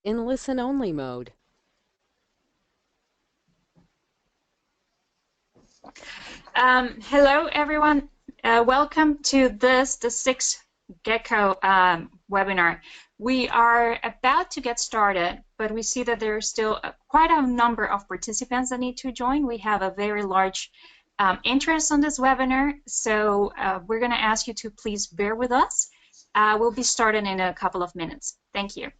in listen-only mode. Hello, everyone. Welcome to the sixth Gecko webinar. We are about to get started, but we see that there are still quite a number of participants that need to join. We have a very large interest on this webinar, so we're going to ask you to please bear with us. We'll be starting in a couple of minutes. Thank you.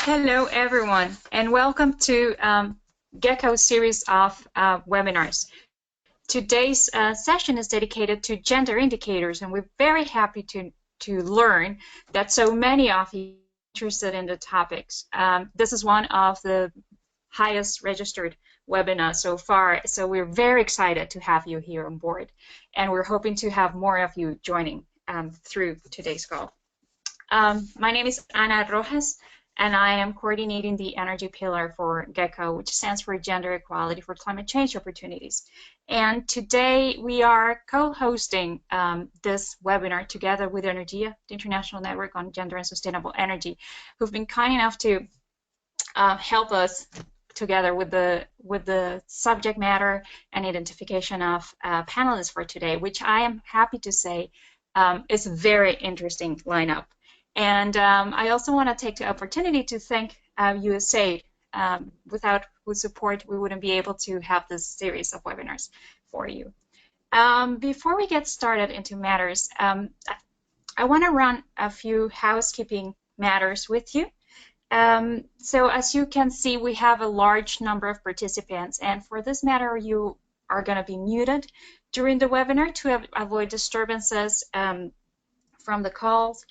Hello, everyone, and welcome to Gecko series of webinars. Today's session is dedicated to gender indicators, and we're very happy to learn that so many of you are interested in the topics. This is one of the highest registered webinars so far, so we're very excited to have you here on board, and we're hoping to have more of you joining through today's call. My name is Ana Rojas, and I am coordinating the energy pillar for GECO, which stands for Gender Equality for Climate Change Opportunities. And today we are co-hosting this webinar together with Energia, the International Network on Gender and Sustainable Energy, who've been kind enough to help us together with the subject matter and identification of panelists for today, which I am happy to say is a very interesting lineup. And I also want to take the opportunity to thank USAID, without whose support we wouldn't be able to have this series of webinars for you. Before we get started into matters, I want to run a few housekeeping matters with you. So as you can see, we have a large number of participants, and for this matter, you are going to be muted during the webinar to avoid disturbances from the calls.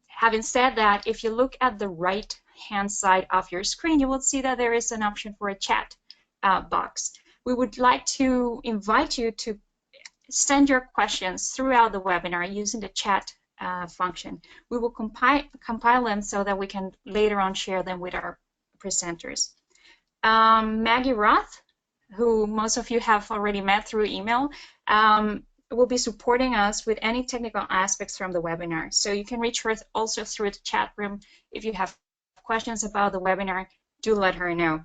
Having said that, if you look at the right-hand side of your screen, you will see that there is an option for a chat box. We would like to invite you to send your questions throughout the webinar using the chat function. We will compile them so that we can later on share them with our presenters. Maggie Roth, who most of you have already met through email, will be supporting us with any technical aspects from the webinar. So you can reach her also through the chat room. If you have questions about the webinar, do let her know.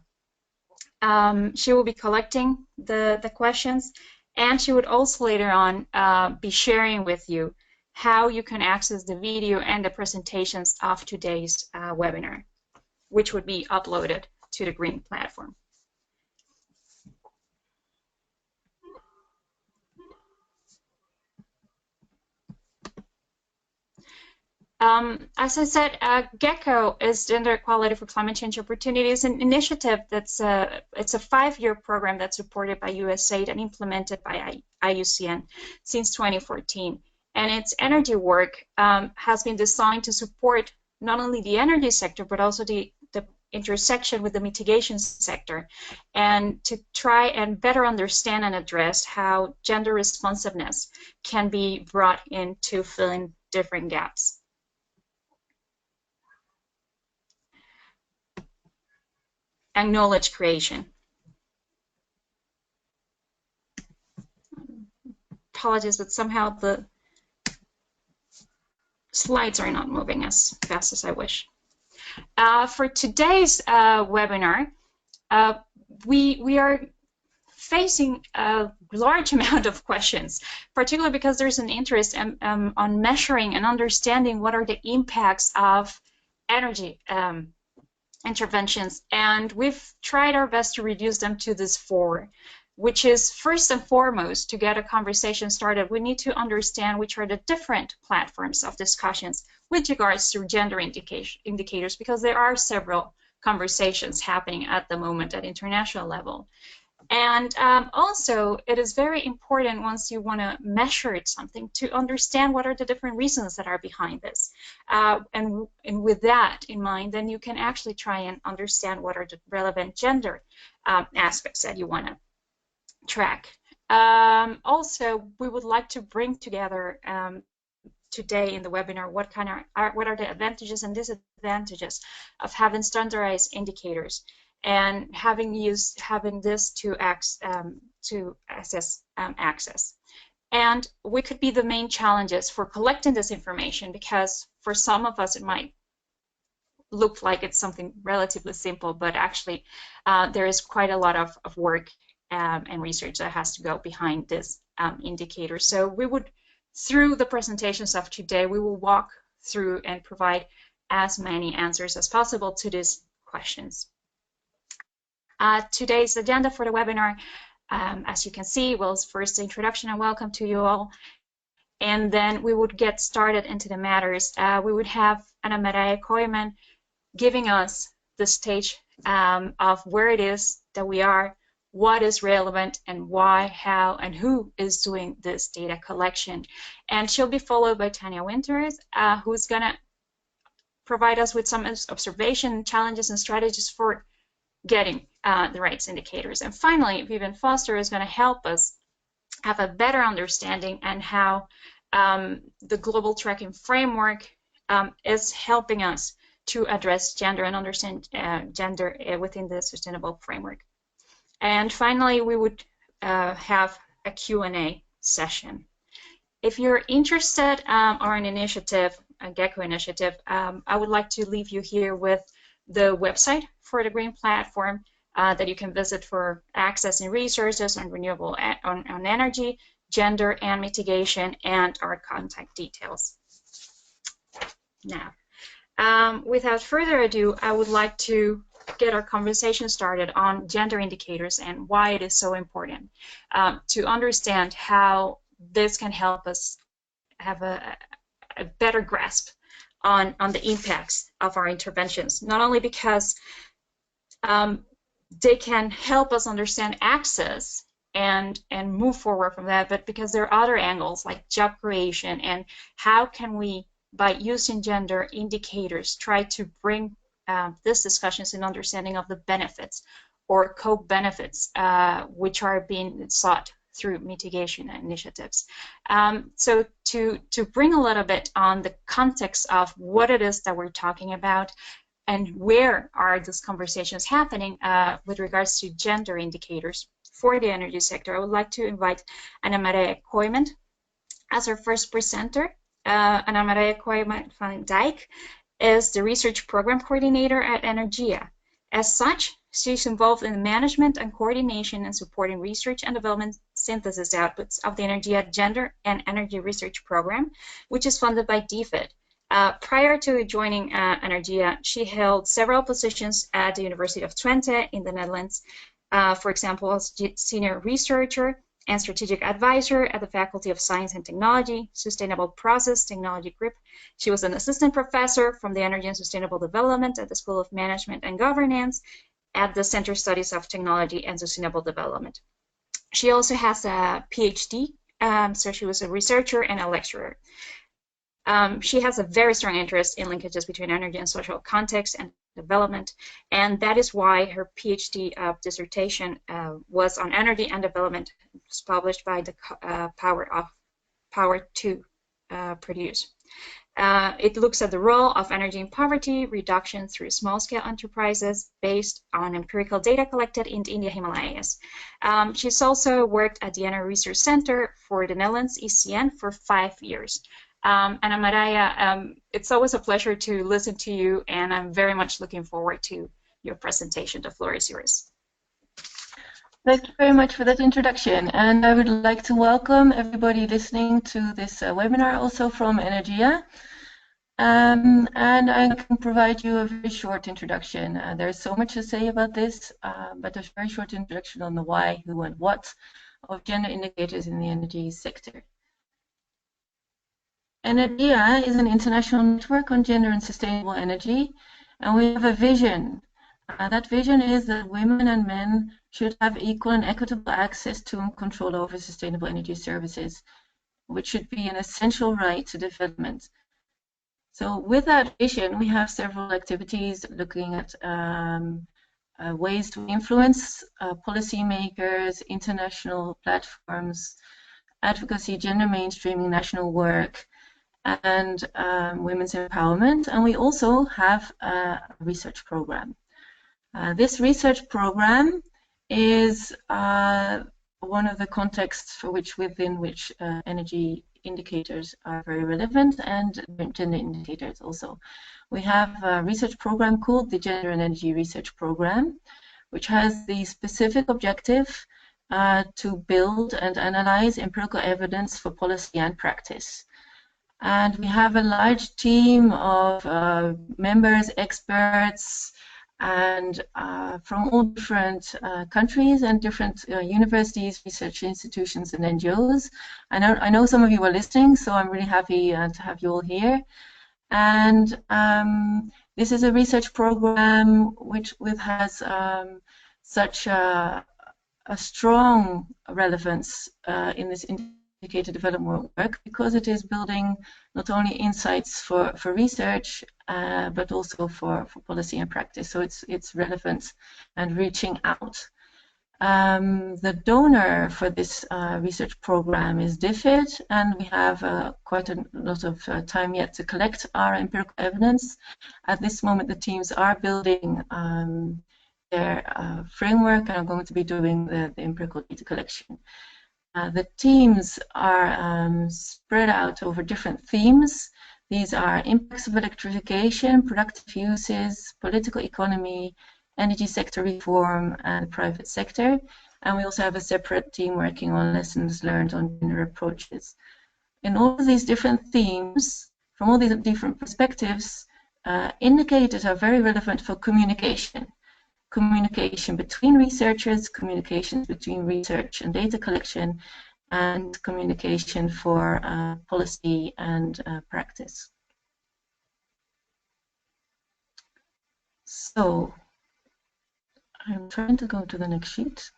She will be collecting the questions, and she would also later on be sharing with you how you can access the video and the presentations of today's webinar, which would be uploaded to the green platform. As I said, GECO is Gender Equality for Climate Change Opportunities, an initiative that's it's a 5-year program that's supported by USAID and implemented by IUCN since 2014. And its energy work has been designed to support not only the energy sector, but also the intersection with the mitigation sector, and to try and better understand and address how gender responsiveness can be brought into filling different gaps. And knowledge creation. Apologies, but somehow the slides are not moving as fast as I wish. For today's webinar, we are facing a large amount of questions, particularly because there's an interest on measuring and understanding what are the impacts of energy interventions, and we've tried our best to reduce them to this 4, which is first and foremost, to get a conversation started, we need to understand which are the different platforms of discussions with regards to gender indicators, because there are several conversations happening at the moment at international level. And also, it is very important once you want to measure something to understand what are the different reasons that are behind this. And with that in mind, then you can actually try and understand what are the relevant gender aspects that you want to track. Also, we would like to bring together today in the webinar what are the advantages and disadvantages of having standardized indicators, and having this to assess access. And what could be the main challenges for collecting this information, because for some of us it might look like it's something relatively simple, but actually there is quite a lot of work and research that has to go behind this indicator. So we would, through the presentations of today, we will walk through and provide as many answers as possible to these questions. Today's agenda for the webinar, as you can see, was first the introduction and welcome to you all, and then we would get started into the matters. We would have Anna Maria Koiman giving us the stage of where it is that we are, what is relevant, and why, how, and who is doing this data collection. And she'll be followed by Tanya Winters, who's going to provide us with some observation, challenges, and strategies for getting the right indicators. And finally, Vivian Foster is going to help us have a better understanding and how the global tracking framework is helping us to address gender and understand gender within the sustainable framework. And finally, we would have a Q&A session. If you're interested in an initiative, a GECO initiative, I would like to leave you here with the website for the Green Platform that you can visit for accessing resources on renewable on energy, gender and mitigation, and our contact details. Now, without further ado, I would like to get our conversation started on gender indicators and why it is so important to understand how this can help us have a better grasp on the impacts of our interventions, not only because they can help us understand access and move forward from that, but because there are other angles like job creation and how can we, by using gender indicators, try to bring these discussions in understanding of the benefits or co-benefits which are being sought through mitigation initiatives. So to bring a little bit on the context of what it is that we're talking about and where are these conversations happening with regards to gender indicators for the energy sector, I would like to invite Ana Maria Koyman as our first presenter. Ana Maria Koyman van Dijk is the research program coordinator at Energia. As such, she's involved in the management and coordination and supporting research and development synthesis outputs of the Energia Gender and Energy Research Program, which is funded by DFID. Prior to joining Energia, she held several positions at the University of Twente in the Netherlands, for example, as senior researcher and strategic advisor at the Faculty of Science and Technology, Sustainable Process Technology Group. She was an assistant professor from the Energy and Sustainable Development at the School of Management and Governance at the Center Studies of Technology and Sustainable Development. She also has a PhD, so she was a researcher and a lecturer. She has a very strong interest in linkages between energy and social context and development, and that is why her PhD dissertation was on energy and development. It was published by the Power to Produce. It looks at the role of energy in poverty reduction through small-scale enterprises based on empirical data collected in the India Himalayas. She's also worked at the Energy Research Center for the Netherlands, ECN, for 5 years. Ana Maria, it's always a pleasure to listen to you, and I'm very much looking forward to your presentation. The floor is yours. Thank you very much for that introduction, and I would like to welcome everybody listening to this webinar also from Energia. And I can provide you a very short introduction. There's so much to say about this, but a very short introduction on the why, who, and what of gender indicators in the energy sector. Energia is an international network on gender and sustainable energy, and we have a vision. That vision is that women and men should have equal and equitable access to and control over sustainable energy services, which should be an essential right to development. So with that vision, we have several activities looking at ways to influence policymakers, international platforms, advocacy, gender mainstreaming, national work, and women's empowerment. And we also have a research program. This research program is one of the contexts for within which energy indicators are very relevant, and gender indicators also. We have a research program called the Gender and Energy Research Program, which has the specific objective to build and analyze empirical evidence for policy and practice. And we have a large team of members, experts, and from all different countries and different universities, research institutions, and NGOs. I know some of you are listening, so I'm really happy to have you all here. And this is a research program which has such a strong relevance in this indicator development work, because it is building not only insights for research but also for policy and practice. So it's relevant and reaching out. The donor for this research program is DFID, and we have quite a lot of time yet to collect our empirical evidence. At this moment, the teams are building their framework and are going to be doing the empirical data collection. The teams are spread out over different themes. These are impacts of electrification, productive uses, political economy, energy sector reform, and private sector. And we also have a separate team working on lessons learned on gender approaches. In all of these different themes, from all these different perspectives, indicators are very relevant for communication. Communication between researchers, communications between research and data collection, and communication for policy and practice. So I'm trying to go to the next sheet.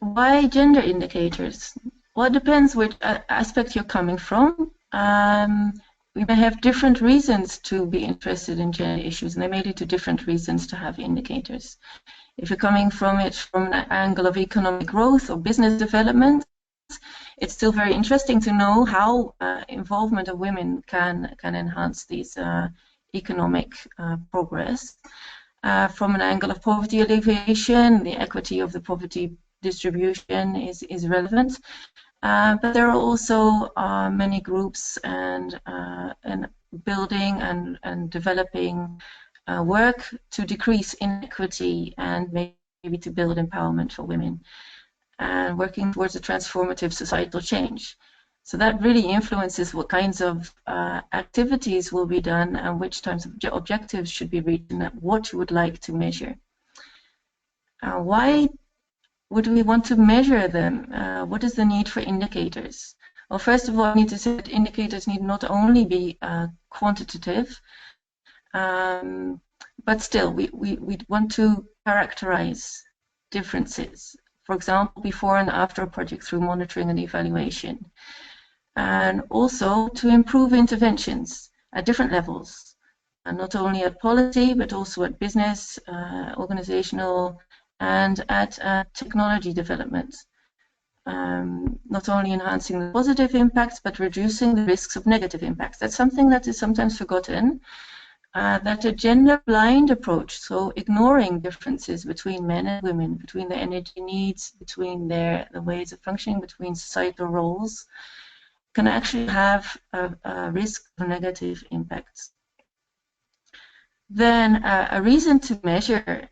Why gender indicators? Well, it depends which aspect you're coming from. We may have different reasons to be interested in gender issues, and there may lead to different reasons to have indicators. If you're coming from it from an angle of economic growth or business development, it's still very interesting to know how involvement of women can enhance these economic progress. From an angle of poverty alleviation, the equity of the poverty distribution is relevant. But there are also many groups and building and developing work to decrease inequity and maybe to build empowerment for women, and working towards a transformative societal change. So that really influences what kinds of activities will be done and which types of objectives should be reached and what you would like to measure. Why would we want to measure them? What is the need for indicators? Well, first of all, I need to say that indicators need not only be quantitative, but still, we want to characterize differences. For example, before and after a project through monitoring and evaluation. And also to improve interventions at different levels, and not only at policy, but also at business, organizational, and at technology development. Not only enhancing the positive impacts, but reducing the risks of negative impacts. That's something that is sometimes forgotten. That a gender-blind approach, so ignoring differences between men and women, between their energy needs, between the ways of functioning, between societal roles, can actually have a risk of negative impacts. Then a reason to measure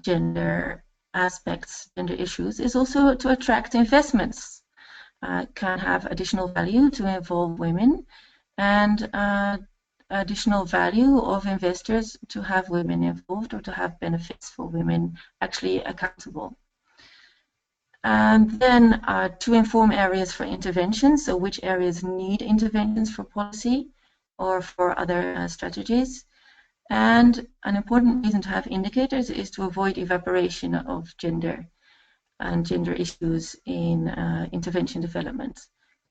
gender aspects, gender issues, is also to attract investments. Can have additional value to involve women, and additional value of investors to have women involved or to have benefits for women actually accountable. And then to inform areas for intervention, so which areas need interventions for policy or for other strategies. And an important reason to have indicators is to avoid evaporation of gender and gender issues in intervention development.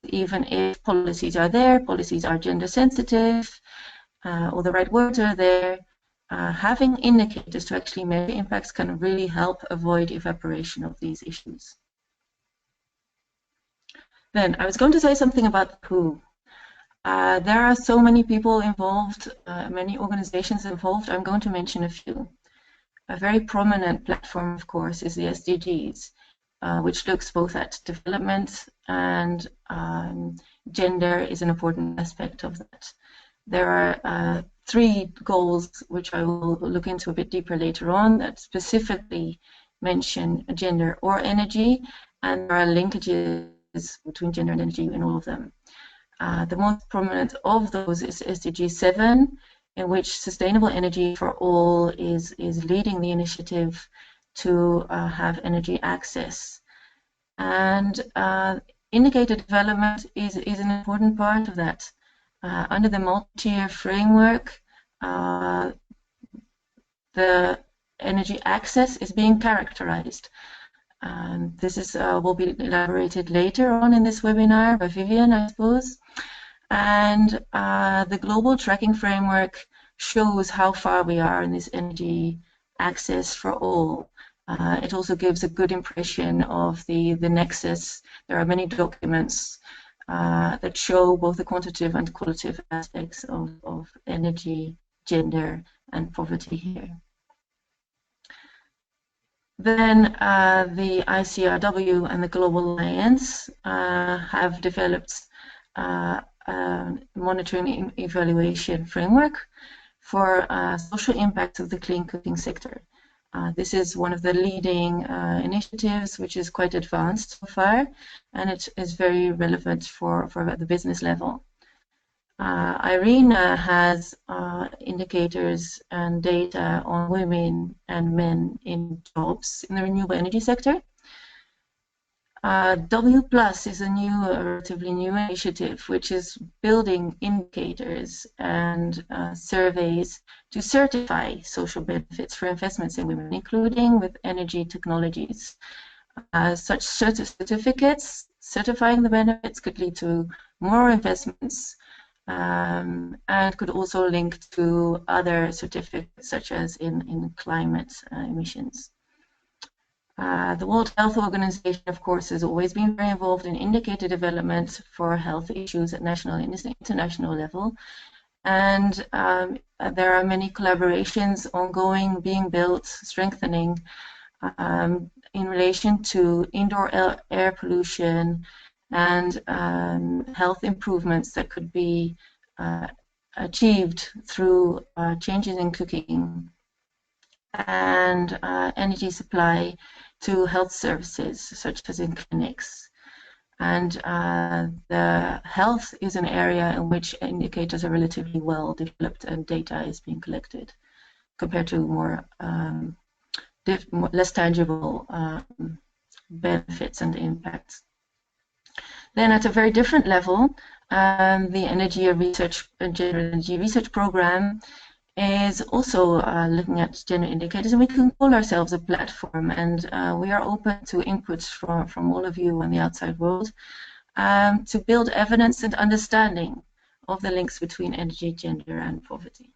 Even if policies are there, policies are gender sensitive, or the right words are there, having indicators to actually measure impacts can really help avoid evaporation of these issues. Then I was going to say something about who. There are so many people involved, many organizations involved. I'm going to mention a few. A very prominent platform, of course, is the SDGs, which looks both at development and gender is an important aspect of that. There are 3 goals which I will look into a bit deeper later on that specifically mention gender or energy, and there are linkages between gender and energy in all of them. The most prominent of those is SDG 7, in which sustainable energy for all is leading the initiative to have energy access. And indicator development is an important part of that. Under the MultiTier Framework, the energy access is being characterized. This is will be elaborated later on in this webinar by Vivian, I suppose. And the global tracking framework shows how far we are in this energy access for all. It also gives a good impression of the nexus. There are many documents that show both the quantitative and qualitative aspects of energy, gender, and poverty here. Then the ICRW and the Global Alliance have developed a monitoring and evaluation framework for social impacts of the clean cooking sector. This is one of the leading initiatives, which is quite advanced so far, and it is very relevant for the business level. IRENA has indicators and data on women and men in jobs in the renewable energy sector. W+ is a relatively new initiative which is building indicators and surveys to certify social benefits for investments in women, including with energy technologies. Such certificates certifying the benefits could lead to more investments and could also link to other certificates such as in climate emissions. The World Health Organization, of course, has always been very involved in indicator development for health issues at national and international level. And there are many collaborations ongoing, being built, strengthening in relation to indoor air pollution and health improvements that could be achieved through changes in cooking and energy supply to health services, such as in clinics. And the health is an area in which indicators are relatively well developed and data is being collected compared to more less tangible benefits and impacts. Then at a very different level, the energy research and gender energy research program is also looking at gender indicators, and we can call ourselves a platform, and we are open to inputs from all of you and the outside world to build evidence and understanding of the links between energy, gender, and poverty.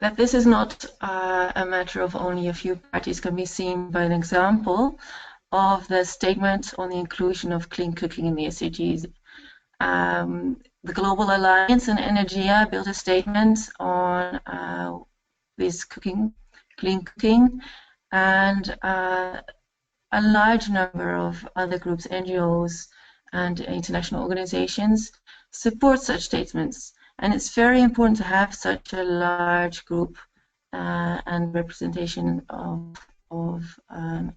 That this is not a matter of only a few parties can be seen by an example of the statement on the inclusion of clean cooking in the SDGs. The Global Alliance and Energia built a statement on this clean cooking, and a large number of other groups, NGOs, and international organizations support such statements. And it's very important to have such a large group and representation of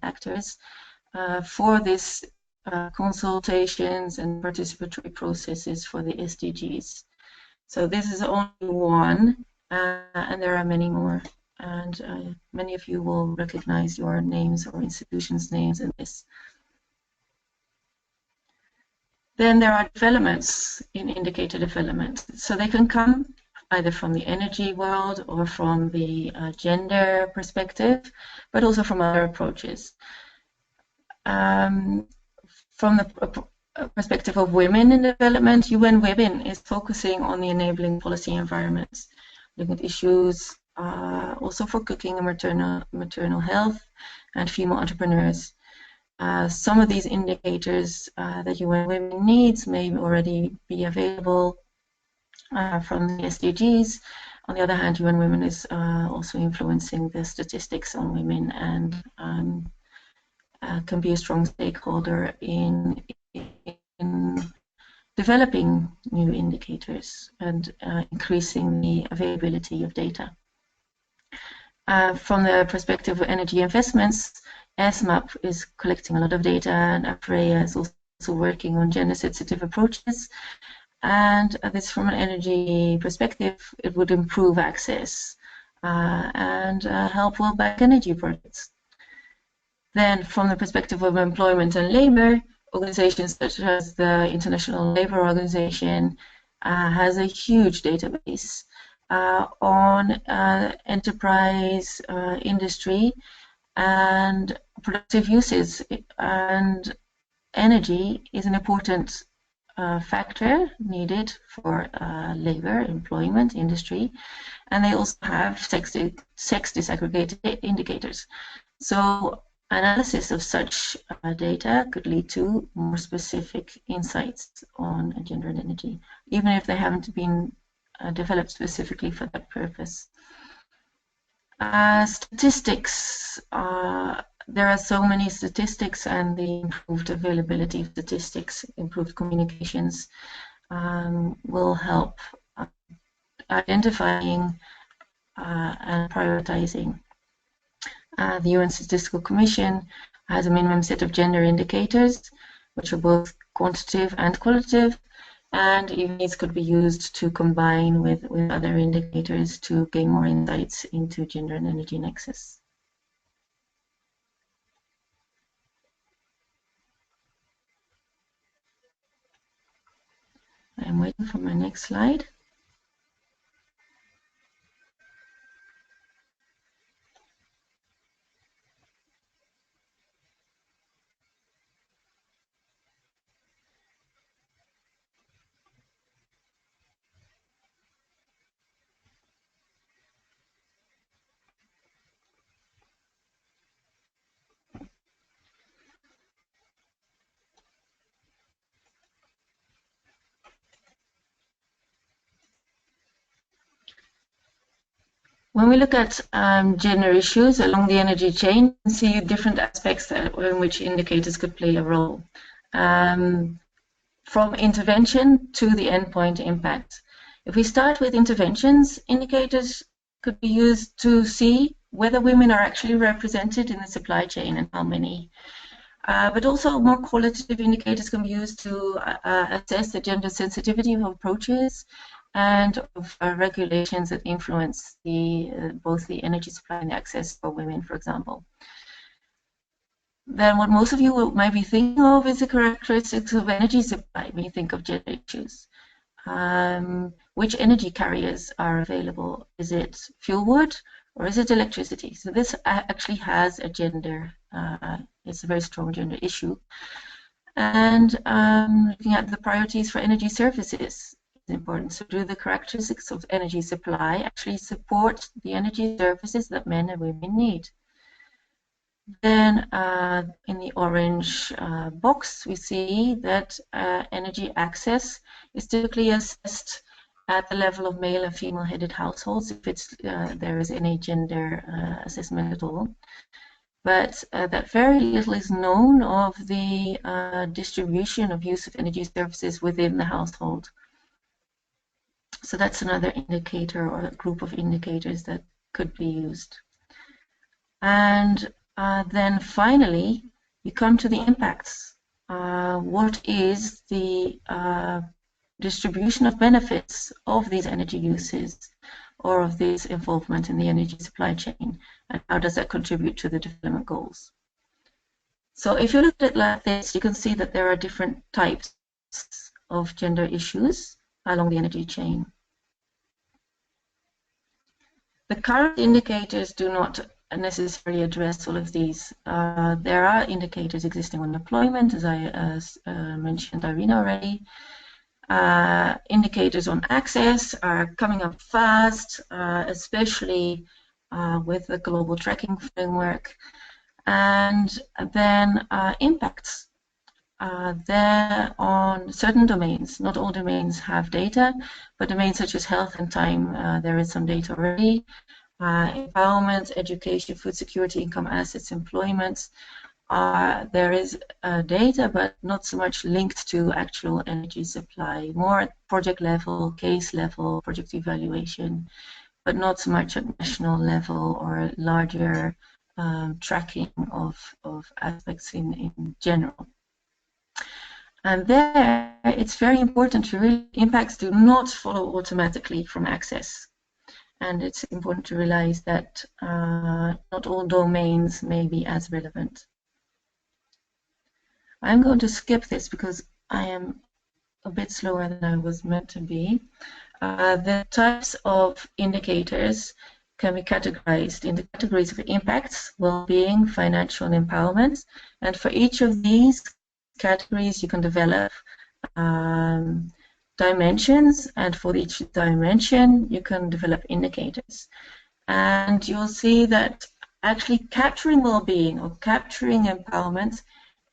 actors for this consultations and participatory processes for the SDGs. So this is only one, and there are many more, and many of you will recognize your names or institutions' names in this. Then there are developments in indicator development. So they can come either from the energy world or from the gender perspective, but also from other approaches. From the perspective of women in development, UN Women is focusing on the enabling policy environments, looking at issues also for cooking and maternal health and female entrepreneurs. Some of these indicators that UN Women needs may already be available from the SDGs. On the other hand, UN Women is also influencing the statistics on women and can be a strong stakeholder in developing new indicators and increasing the availability of data. From the perspective of energy investments, SMAP is collecting a lot of data, and AFREA is also working on gender-sensitive approaches. And this, from an energy perspective, it would improve access and help world-backed energy projects. Then, from the perspective of employment and labor, organizations such as the International Labour Organization has a huge database on enterprise, industry, and productive uses. And energy is an important factor needed for labor, employment, industry, and they also have sex disaggregated indicators. So analysis of such data could lead to more specific insights on gender and energy, even if they haven't been developed specifically for that purpose. Statistics. There are so many statistics, and the improved availability of statistics, improved communications will help identifying and prioritizing. The UN Statistical Commission has a minimum set of gender indicators, which are both quantitative and qualitative, and even these could be used to combine with other indicators to gain more insights into gender and energy nexus. I'm waiting for my next slide. When we look at gender issues along the energy chain, you can see different aspects in which indicators could play a role. From intervention to the endpoint impact. If we start with interventions, indicators could be used to see whether women are actually represented in the supply chain and how many. But also more qualitative indicators can be used to assess the gender sensitivity of approaches and of regulations that influence both the energy supply and access for women, for example. Then what most of you might be thinking of is the characteristics of energy supply when you think of gender issues. Which energy carriers are available? Is it fuel wood or is it electricity? So this actually has a gender, it's a very strong gender issue. And looking at the priorities for energy services is important. So do the characteristics of energy supply actually support the energy services that men and women need? Then in the orange box, we see that energy access is typically assessed at the level of male and female-headed households, if there is any gender assessment at all. But that very little is known of the distribution of use of energy services within the household. So that's another indicator or a group of indicators that could be used. And then finally, you come to the impacts. What is the distribution of benefits of these energy uses or of this involvement in the energy supply chain, and how does that contribute to the development goals? So if you look at it like this, you can see that there are different types of gender issues along the energy chain. The current indicators do not necessarily address all of these. There are indicators existing on deployment, as I mentioned Irina already. Indicators on access are coming up fast, especially with the global tracking framework. And then impacts. They're on certain domains. Not all domains have data, but domains such as health and time, there is some data already. Empowerment, education, food security, income, assets, employment. There is data, but not so much linked to actual energy supply. More at project level, case level, project evaluation, but not so much at national level or larger tracking of aspects in general. And there, it's very important to really, impacts do not follow automatically from access. And it's important to realize that not all domains may be as relevant. I'm going to skip this because I am a bit slower than I was meant to be. The types of indicators can be categorized into categories of impacts, well-being, financial, and empowerment. And for each of these categories, you can develop dimensions, and for each dimension, you can develop indicators. And you'll see that actually capturing well-being or capturing empowerment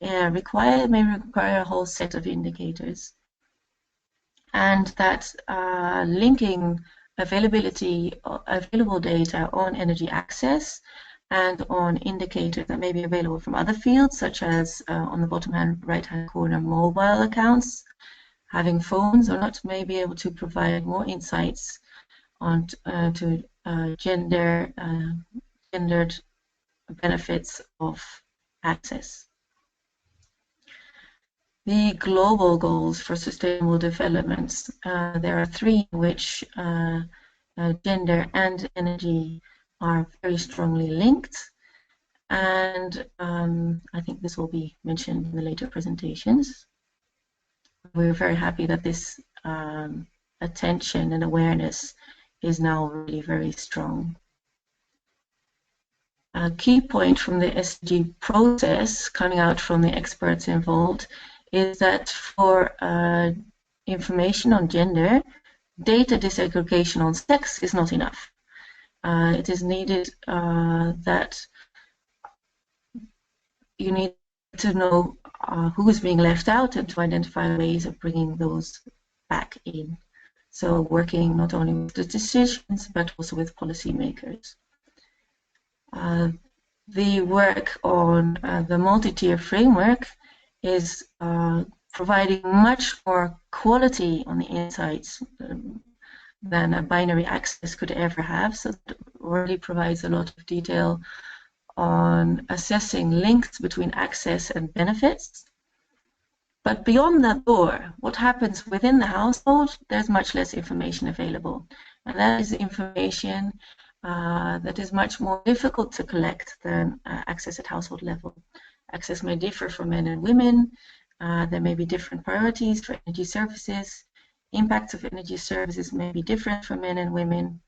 may require a whole set of indicators. And that linking available data on energy access and on indicators that may be available from other fields, such as on the bottom right-hand corner, mobile accounts. Having phones or not may be able to provide more insights on gendered benefits of access. The global goals for sustainable development, there are three in which gender and energy are very strongly linked, and I think this will be mentioned in the later presentations. We're very happy that this attention and awareness is now really very strong. A key point from the SDG process coming out from the experts involved is that for information on gender, data disaggregation on sex is not enough. It is needed that you need to know who is being left out and to identify ways of bringing those back in. So working not only with the decisions but also with policymakers. The work on the MultiTier Framework is providing much more quality on the insights than a binary access could ever have. So it already provides a lot of detail on assessing links between access and benefits. But beyond that door, what happens within the household, there's much less information available. And that is information that is much more difficult to collect than access at household level. Access may differ for men and women. There may be different priorities for energy services. Impacts of energy services may be different for men and women.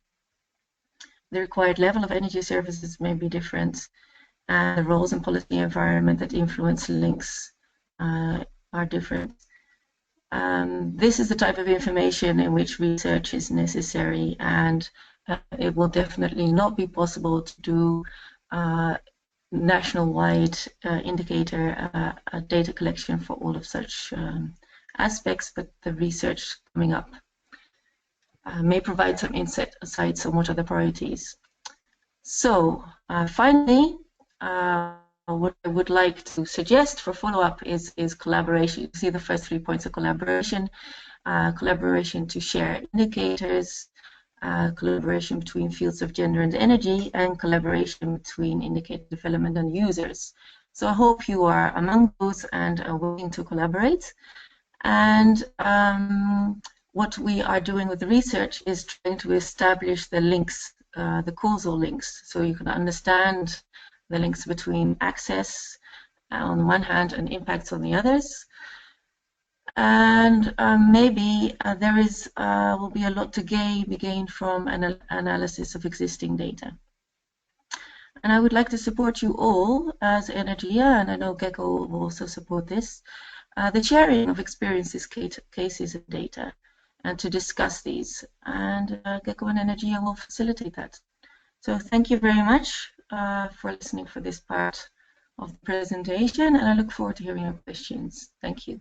The required level of energy services may be different. And the roles in policy environment that influence links are different. This is the type of information in which research is necessary, and it will definitely not be possible to do national-wide indicator data collection for all of such aspects, but the research coming up may provide some insights on what are the priorities. So finally, what I would like to suggest for follow-up is collaboration. You see the first 3 points of collaboration. Collaboration to share indicators, collaboration between fields of gender and energy, and collaboration between indicator development and users. So I hope you are among those and are willing to collaborate. And what we are doing with the research is trying to establish the links, the causal links, so you can understand the links between access on one hand and impacts on the others. And maybe there will be a lot to be gained from an analysis of existing data. And I would like to support you all as Energia, and I know GECO will also support this, the sharing of experiences, cases, and data, and to discuss these. And GECO and Energia will facilitate that. So thank you very much for listening for this part of the presentation, and I look forward to hearing your questions. Thank you.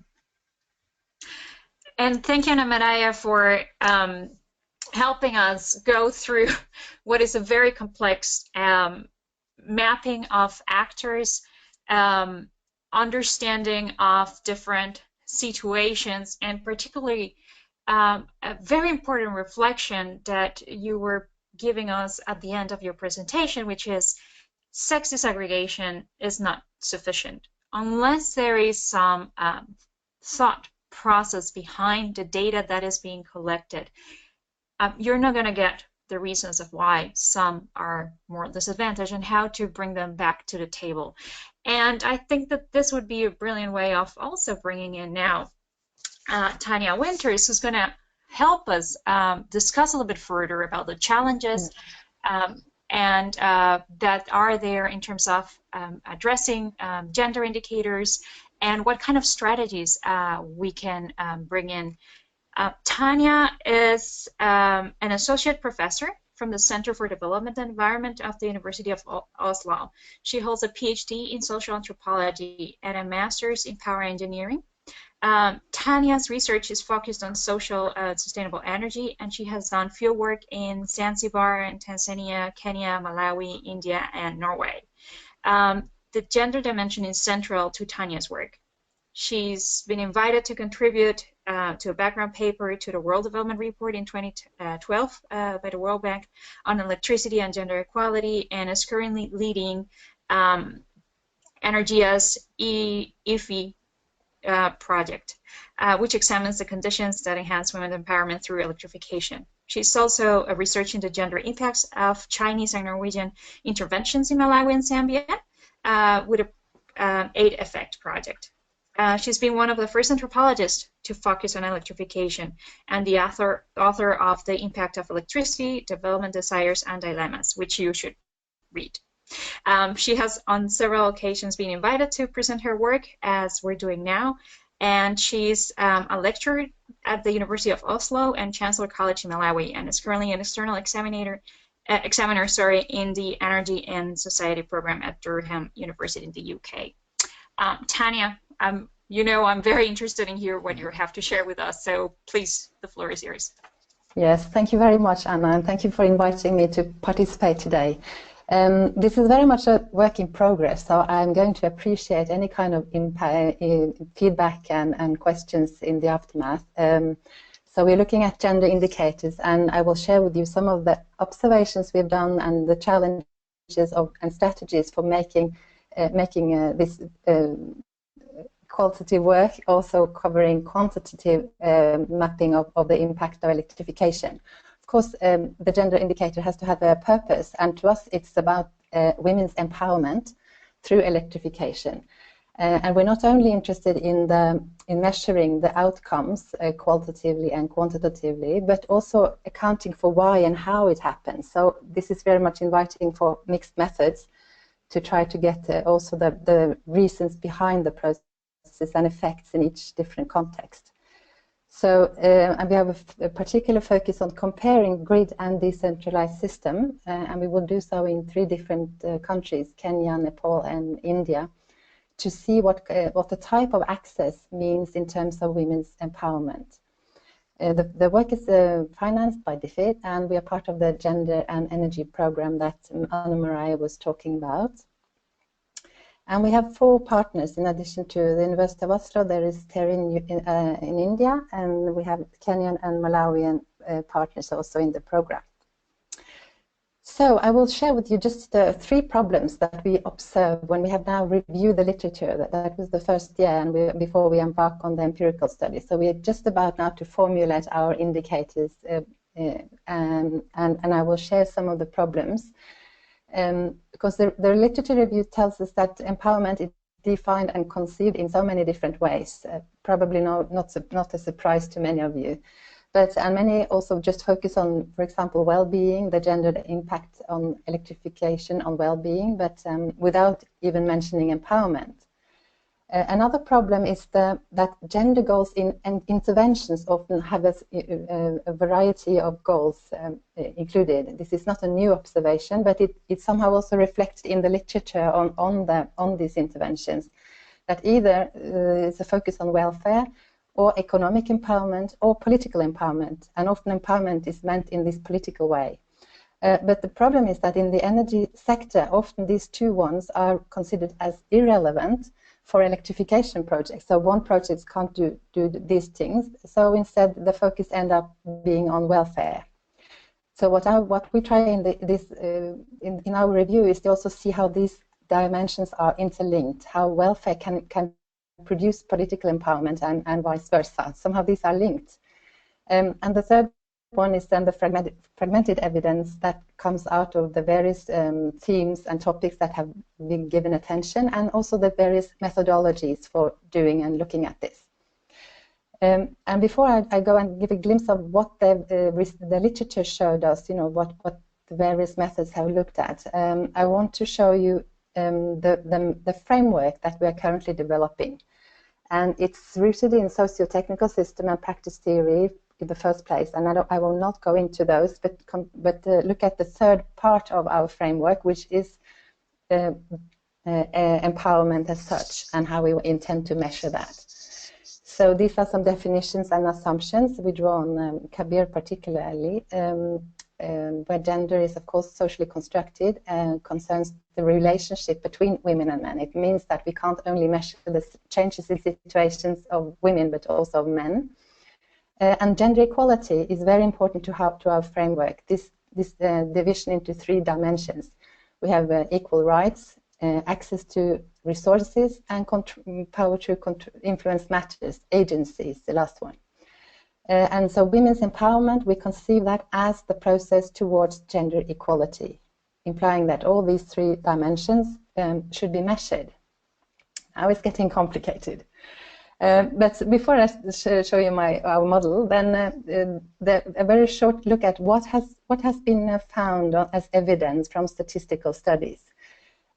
And thank you, Ana Maria, for helping us go through what is a very complex mapping of actors, understanding of different situations, and particularly a very important reflection that you were giving us at the end of your presentation, which is sex disaggregation is not sufficient unless there is some thought process behind the data that is being collected. You're not going to get the reasons of why some are more disadvantaged and how to bring them back to the table. And I think that this would be a brilliant way of also bringing in now Tanya Winters, who's going to help us discuss a little bit further about the challenges and that are there in terms of addressing gender indicators and what kind of strategies we can bring in. Tanya is an associate professor from the Center for Development and Environment of the University of Oslo. She holds a PhD in social anthropology and a master's in power engineering Tanya's research is focused on social sustainable energy, and she has done fieldwork in Zanzibar and Tanzania, Kenya, Malawi, India, and Norway. The gender dimension is central to Tanya's work. She's been invited to contribute to a background paper to the World Development Report in 2012 by the World Bank on electricity and gender equality, and is currently leading Energia's IFI project, which examines the conditions that enhance women's empowerment through electrification. She's also researching the gender impacts of Chinese and Norwegian interventions in Malawi and Zambia with a Aid Effect project. She's been one of the first anthropologists to focus on electrification, and the author of The Impact of Electricity, Development Desires and Dilemmas, which you should read. She has on several occasions been invited to present her work, as we're doing now, and she's a lecturer at the University of Oslo and Chancellor College in Malawi, and is currently an external examiner in the Energy and Society program at Durham University in the UK. Tanya, you know I'm very interested in hearing what you have to share with us, so please, the floor is yours. Yes, thank you very much, Anna, and thank you for inviting me to participate today. This is very much a work in progress, so I'm going to appreciate any kind of feedback and questions in the aftermath. So we're looking at gender indicators, and I will share with you some of the observations we've done and the challenges and strategies for making this qualitative work, also covering quantitative mapping of the impact of electrification. Of course, the gender indicator has to have a purpose, and to us it's about women's empowerment through electrification. And we're not only interested in measuring the outcomes qualitatively and quantitatively, but also accounting for why and how it happens. So this is very much inviting for mixed methods to try to get also the reasons behind the process and effects in each different context. So and we have a particular focus on comparing grid and decentralized system, and we will do so in 3 different countries, Kenya, Nepal, and India, to see what the type of access means in terms of women's empowerment. The work is financed by DFID, and we are part of the Gender and Energy program that Anna Maria was talking about. And we have 4 partners in addition to the University of Oslo. There is TERI in India, and we have Kenyan and Malawian partners also in the program. So I will share with you just 3 problems that we observe when we have now reviewed the literature. That was the first year, and before we embark on the empirical study. So we are just about now to formulate our indicators, and I will share some of the problems. Because the literature review tells us that empowerment is defined and conceived in so many different ways. Probably not a surprise to many of you. And many also just focus on, for example, well-being, the gendered impact on electrification on well-being, but without even mentioning empowerment. Another problem is that gender goals in interventions often have a variety of goals included. This is not a new observation, but it somehow also reflects in the literature on these interventions, that either is a focus on welfare, or economic empowerment, or political empowerment, and often empowerment is meant in this political way. But the problem is that in the energy sector, often these 2 ones are considered as irrelevant for electrification projects. So one project can't do these things. So instead, the focus ends up being on welfare. So what we try in our review is to also see how these dimensions are interlinked, how welfare can produce political empowerment and vice versa. Somehow these are linked. And the third one is then the fragmented evidence that comes out of the various themes and topics that have been given attention, and also the various methodologies for doing and looking at this. And before I go and give a glimpse of what the literature showed us, what the various methods have looked at, I want to show you the framework that we are currently developing. And it's rooted in socio-technical system and practice theory in the first place, and I will not go into those, but look at the third part of our framework, which is empowerment as such, and how we intend to measure that. So these are some definitions and assumptions we draw on Kabir particularly, where gender is, of course, socially constructed and concerns the relationship between women and men. It means that we can't only measure the changes in situations of women, but also of men. And gender equality is very important to our framework. This division into 3 dimensions. We have equal rights, access to resources, and power to influence matters, agency is the last one. And so women's empowerment, we conceive that as the process towards gender equality, implying that all these 3 dimensions should be measured. Now it's getting complicated. But before I show you our model, then a very short look at what has been found as evidence from statistical studies.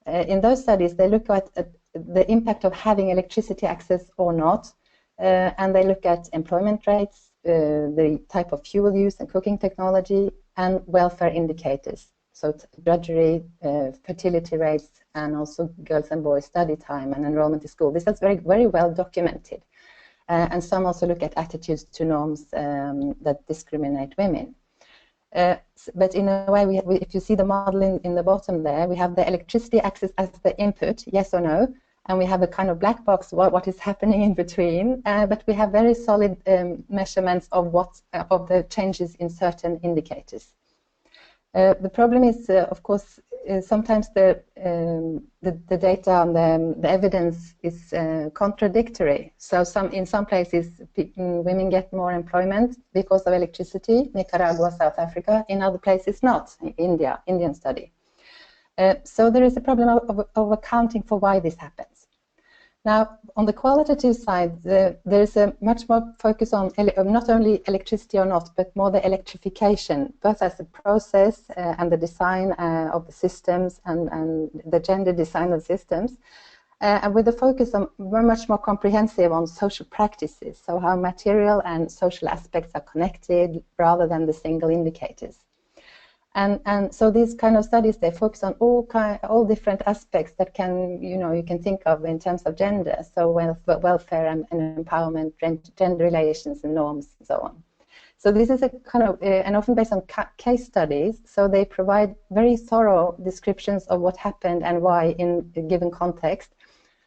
In those studies, they look at the impact of having electricity access or not, and they look at employment rates, the type of fuel use and cooking technology, and welfare indicators. So drudgery, fertility rates, and also girls and boys study time and enrollment in school. This is very, very well documented. And some also look at attitudes to norms that discriminate women. But in a way, if you see the model in the bottom there, we have the electricity access as the input, yes or no, and we have a kind of black box, what is happening in between, but we have very solid measurements of the changes in certain indicators. The problem is, of course, sometimes the data and the evidence is contradictory. So in some places, women get more employment because of electricity, Nicaragua, South Africa. In other places, not. Indian study. So there is a problem of accounting for why this happens. Now, on the qualitative side, there is a much more focus on not only electricity or not, but more the electrification, both as a process and the design of the systems and the gender design of systems, and with a focus on very much more comprehensive on social practices, so how material and social aspects are connected rather than the single indicators. And so these kind of studies, they focus on all different aspects that you can think of in terms of gender, so welfare and empowerment, gender relations and norms and so on. So this is a kind of, and often based on case studies, so they provide very thorough descriptions of what happened and why in a given context.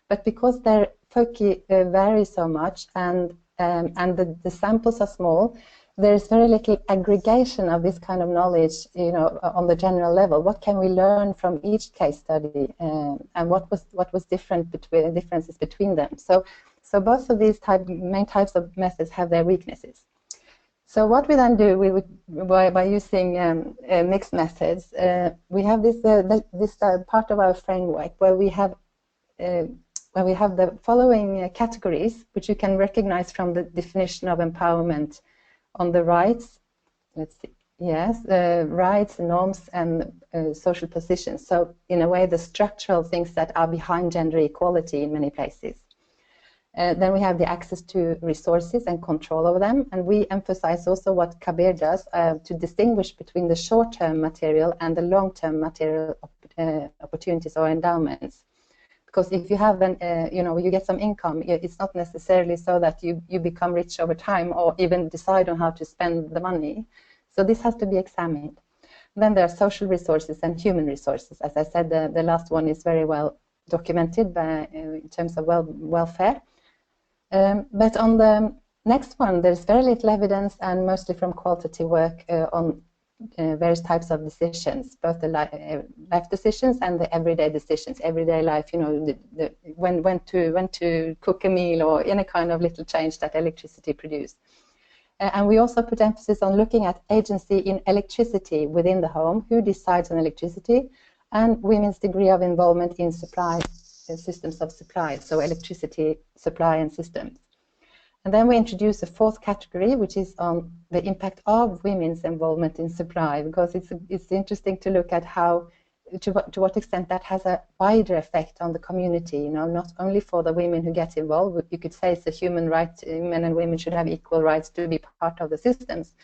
But because their focus varies so much and the samples are small, there is very little aggregation of this kind of knowledge, on the general level. What can we learn from each case study, and what was differences between them? So both of these main types of methods have their weaknesses. So what we then do by using mixed methods, we have this part of our framework where we have the following categories, which you can recognize from the definition of empowerment. On the rights, let's see, yes, rights, norms, and social positions. So in a way, the structural things that are behind gender equality in many places. Then we have the access to resources and control of them. And we emphasize also what Kabir does to distinguish between the short-term material and the long-term material opportunities or endowments. Because if you have you get some income, it's not necessarily so that you become rich over time or even decide on how to spend the money. So this has to be examined. Then there are social resources and human resources. As I said, the last one is very well documented in terms of welfare. But on the next one, there's very little evidence, and mostly from qualitative work on various types of decisions, both the life decisions and the everyday decisions, everyday life, when to cook a meal or any kind of little change that electricity produced. And we also put emphasis on looking at agency in electricity within the home, who decides on electricity, and women's degree of involvement in supply, systems of supply, so electricity supply and systems. And then we introduce a fourth category, which is on the impact of women's involvement in supply, because it's interesting to look at how, to what extent that has a wider effect on the community, not only for the women who get involved. You could say it's a human right, men and women should have equal rights to be part of the systems.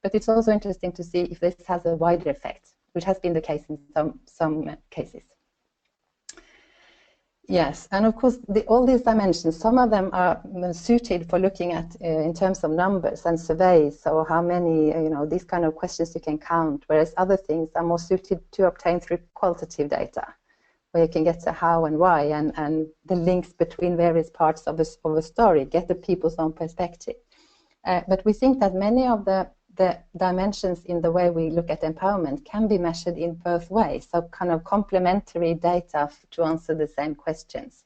But it's also interesting to see if this has a wider effect, which has been the case in some cases. Yes, and of course, all these dimensions, some of them are suited for looking at in terms of numbers and surveys, so how many, these kind of questions you can count, whereas other things are more suited to obtain through qualitative data, where you can get to how and why and the links between various parts of a story, get the people's own perspective. But we think that many of the dimensions in the way we look at empowerment can be measured in both ways, so kind of complementary data to answer the same questions.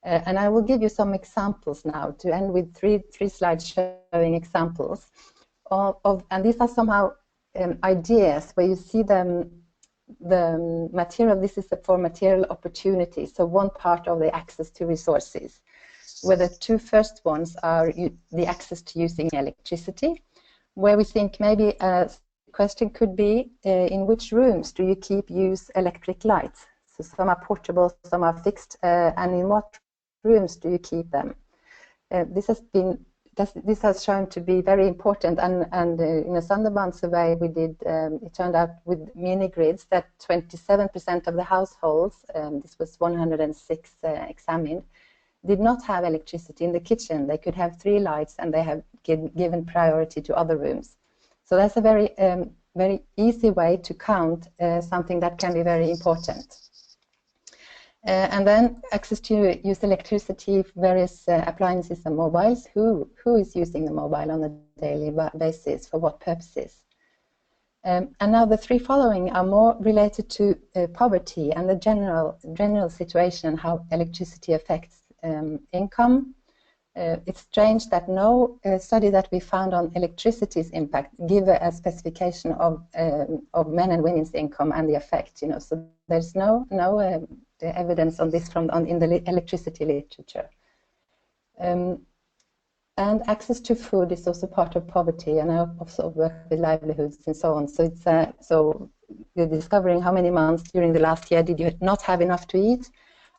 And I will give you some examples now to end with three slides showing examples and these are somehow ideas where you see the material. This is for material opportunities, so one part of the access to resources, where the two first ones are the access to using electricity, where we think maybe a question could be, in which rooms do you use electric lights? So some are portable, some are fixed, and in what rooms do you keep them? This has shown to be very important, and in a Sunderban survey we did, it turned out with mini grids that 27% of the households, this was 106 examined, did not have electricity in the kitchen. They could have 3 lights and they have given priority to other rooms. So that's a very easy way to count something that can be very important. And then access to use electricity, various appliances and mobiles. Who is using the mobile on a daily basis, for what purposes? And now the 3 following are more related to poverty and the general situation, how electricity affects income. It's strange that no study that we found on electricity's impact give a specification of men and women's income and the effect. So there's no evidence on this in the electricity literature. And access to food is also part of poverty, and I also work with livelihoods and so on. So it's so you're discovering how many months during the last year did you not have enough to eat.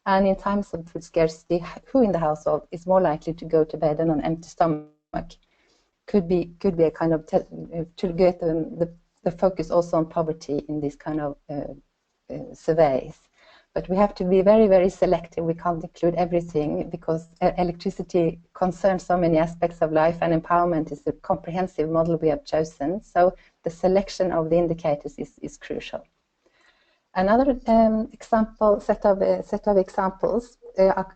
And in times of food scarcity, who in the household is more likely to go to bed on an empty stomach? Could be a kind of to get the focus also on poverty in these kind of surveys. But we have to be very, very selective. We can't include everything because electricity concerns so many aspects of life, and empowerment is a comprehensive model we have chosen. So the selection of the indicators is crucial. Another set of examples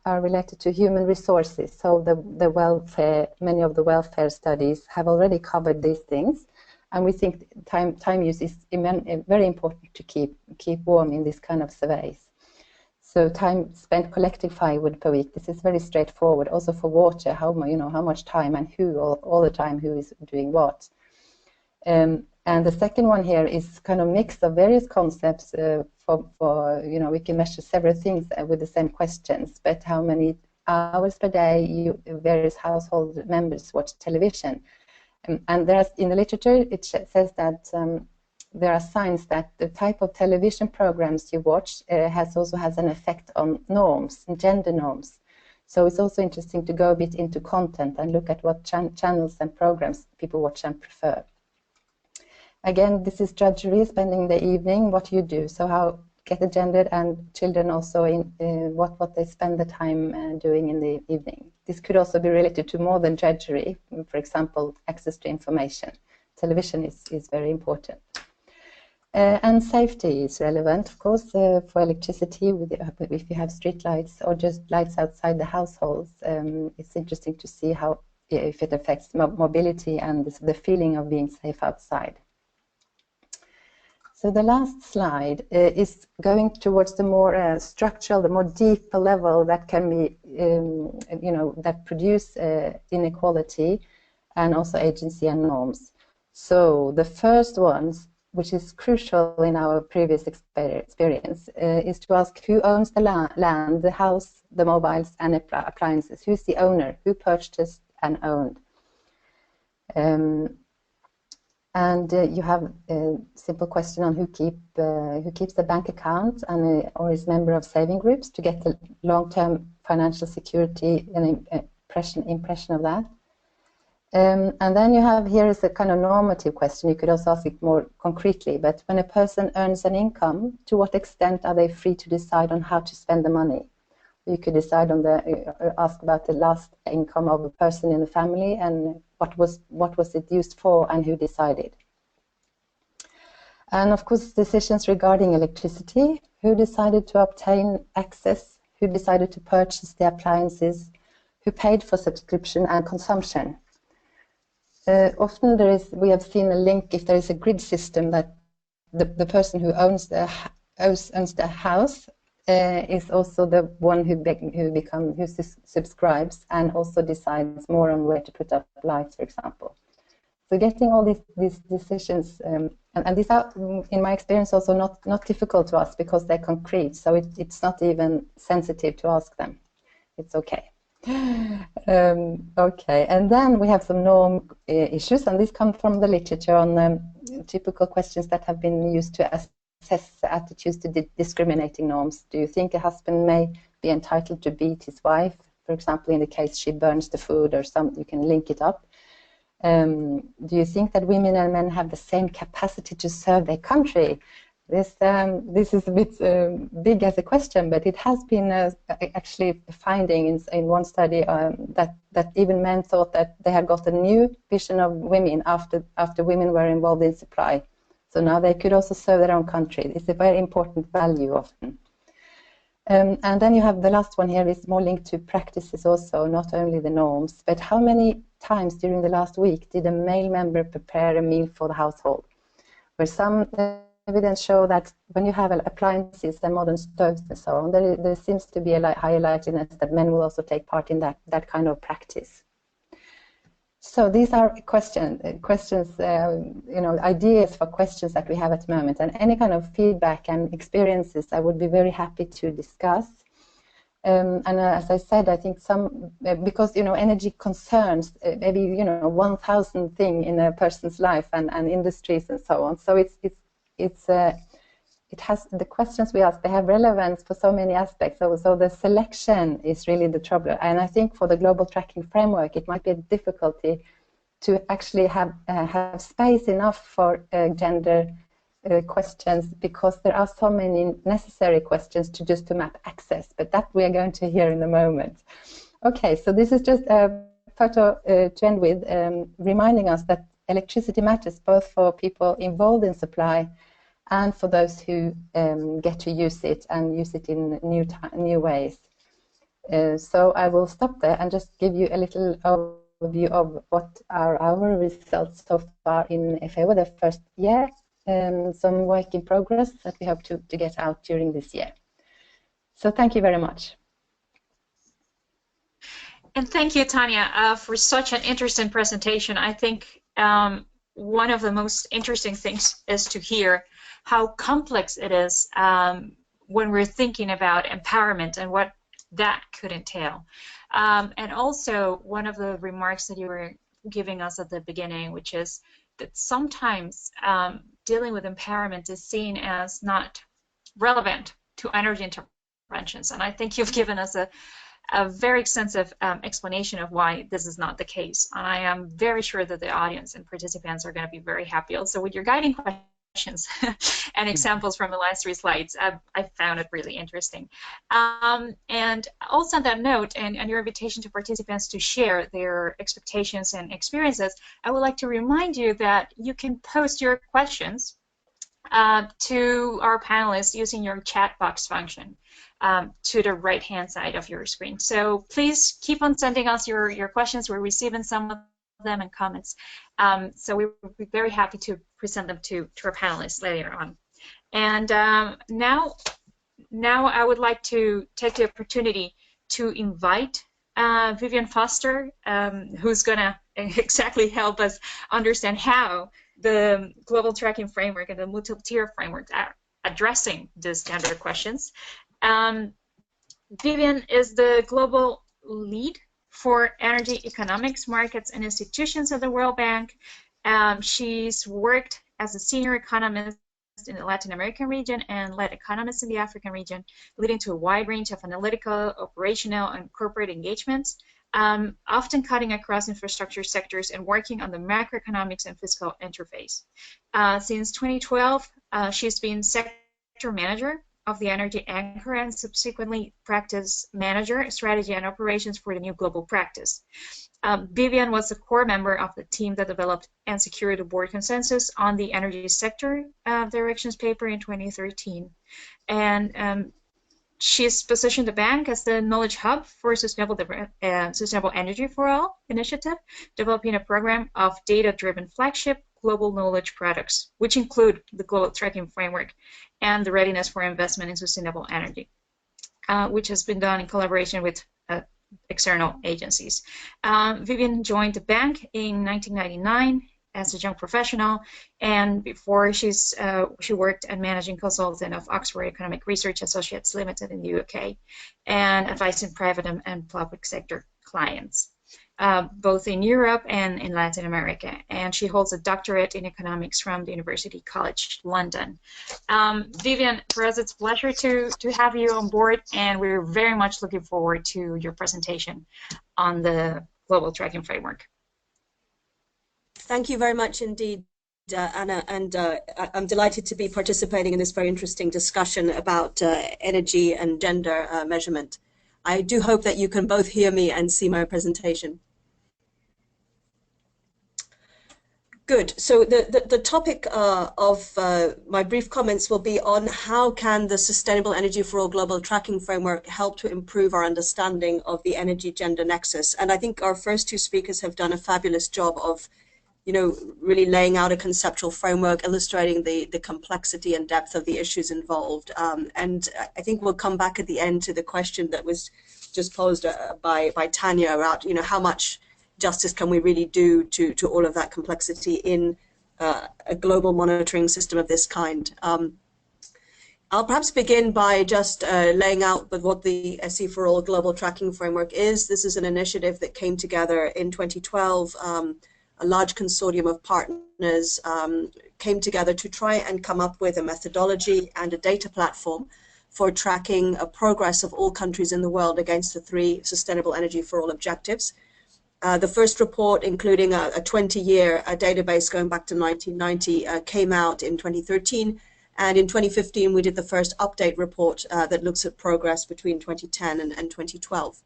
are related to human resources. So the welfare, many of the welfare studies have already covered these things, and we think time use is very important to keep warm in this kind of surveys. So time spent collecting firewood per week. This is very straightforward. Also for water, how much time and who all the time, who is doing what. And the second one here is kind of mix of various concepts we can measure several things with the same questions, but how many hours per day various household members watch television. And there's, in the literature, it says that there are signs that the type of television programs you watch also has an effect on norms, gender norms. So it's also interesting to go a bit into content and look at what channels and programs people watch and prefer. Again, this is drudgery, spending the evening, what you do. So how get the gendered and children also in what they spend the time doing in the evening. This could also be related to more than drudgery. For example, access to information. Television is very important. And safety is relevant, of course, for electricity. If you have street lights or just lights outside the households, it's interesting to see how if it affects mobility and the feeling of being safe outside. So the last slide is going towards the more structural, the more deeper level that can be, that produce inequality and also agency and norms. So the first ones, which is crucial in our previous experience, is to ask who owns the land, the house, the mobiles and appliances. Who's the owner? Who purchased and owned? And you have a simple question on who keeps the bank account and or is member of saving groups to get the long-term financial security and impression of that. And then you have here is a kind of normative question. You could also ask it more concretely, but when a person earns an income, to what extent are they free to decide on how to spend the money? You could decide on the ask about the last income of a person in the family and what was it used for and who decided. And of course, decisions regarding electricity, who decided to obtain access, who decided to purchase the appliances, who paid for subscription and consumption. Often we have seen a link if there is a grid system that the person who owns the house is also the one who subscribes and also decides more on where to put up lights, for example. So getting all these decisions, and these are, in my experience, also not difficult to ask because they're concrete. So it's not even sensitive to ask them. It's okay. Okay, and then we have some norm issues, and these come from the literature on typical questions that have been used to assess attitudes to discriminating norms. Do you think a husband may be entitled to beat his wife, for example, in the case she burns the food or something? You can link it up. Do you think that women and men have the same capacity to serve their country? This is a bit big as a question, but it has been actually a finding in one study that even men thought that they had got a new vision of women after women were involved in supply. So now they could also serve their own country. It's a very important value often. And then you have the last one here is more linked to practices also, not only the norms, but how many times during the last week did a male member prepare a meal for the household? Where some evidence show that when you have appliances and modern stoves and so on, there seems to be a higher likeliness that men will also take part in that kind of practice. So these are questions, ideas for questions that we have at the moment, and any kind of feedback and experiences I would be very happy to discuss. And as I said, I think because energy concerns maybe 1,000 things in a person's life and industries and so on. So it has the questions we ask, they have relevance for so many aspects. So the selection is really the trouble. And I think for the global tracking framework, it might be a difficulty to actually have space enough for gender questions, because there are so many necessary questions to map access. But that we are going to hear in a moment. Okay, so this is just a photo to end with, reminding us that electricity matters both for people involved in supply and for those who get to use it and use it in new ways. So I will stop there and just give you a little overview of what are our results so far in FAO the first year, some work in progress that we hope to get out during this year. So thank you very much. And thank you, Tanya, for such an interesting presentation. I think one of the most interesting things is to hear how complex it is when we're thinking about empowerment and what that could entail. And also, one of the remarks that you were giving us at the beginning, which is that sometimes dealing with empowerment is seen as not relevant to energy interventions. And I think you've given us a very extensive explanation of why this is not the case. And I am very sure that the audience and participants are going to be very happy also with your guiding questions and examples from the last 3 slides. I found it really interesting. And also on that note, and your invitation to participants to share their expectations and experiences, I would like to remind you that you can post your questions to our panelists using your chat box function to the right-hand side of your screen. So please keep on sending us your questions. We're receiving some of them and comments. So we will be very happy to present them to our panelists later on. And now I would like to take the opportunity to invite Vivian Foster, who's going to exactly help us understand how the Global Tracking Framework and the MultiTier Framework are addressing these gender questions. Vivian is the global lead for energy economics, markets, and institutions at the World Bank. She's worked as a senior economist in the Latin American region and led economists in the African region, leading to a wide range of analytical, operational, and corporate engagements, often cutting across infrastructure sectors and working on the macroeconomics and fiscal interface. Since 2012, she's been sector manager of the energy anchor and subsequently practice manager, strategy and operations for the new global practice. Vivian was a core member of the team that developed and secured the board consensus on the energy sector directions paper in 2013. And she's positioned the bank as the knowledge hub for sustainable energy for all initiative, developing a program of data-driven flagship global knowledge products, which include the global tracking framework and the readiness for investment in sustainable energy, which has been done in collaboration with external agencies. Vivian joined the bank in 1999 as a young professional, and before she worked as managing consultant of Oxford Economic Research Associates Limited in the UK, and advising private and public sector clients, both in Europe and in Latin America. And she holds a doctorate in economics from the University College London. Vivian, for us it's a pleasure to have you on board, and we're very much looking forward to your presentation on the Global Tracking Framework. Thank you very much indeed, Anna, and I'm delighted to be participating in this very interesting discussion about energy and gender measurement. I do hope that you can both hear me and see my presentation. Good. So the topic of my brief comments will be on how can the Sustainable Energy for All Global Tracking Framework help to improve our understanding of the energy-gender nexus. And I think our first two speakers have done a fabulous job of really laying out a conceptual framework, illustrating the complexity and depth of the issues involved. And I think we'll come back at the end to the question that was just posed by Tanya about, how much justice can we really do to all of that complexity in a global monitoring system of this kind. I'll perhaps begin by just laying out what the SE for All Global Tracking Framework is. This is an initiative that came together in 2012. A large consortium of partners came together to try and come up with a methodology and a data platform for tracking progress of all countries in the world against the 3 Sustainable Energy for All objectives. The first report, including a 20-year database going back to 1990, came out in 2013, and in 2015 we did the first update report that looks at progress between 2010 and 2012.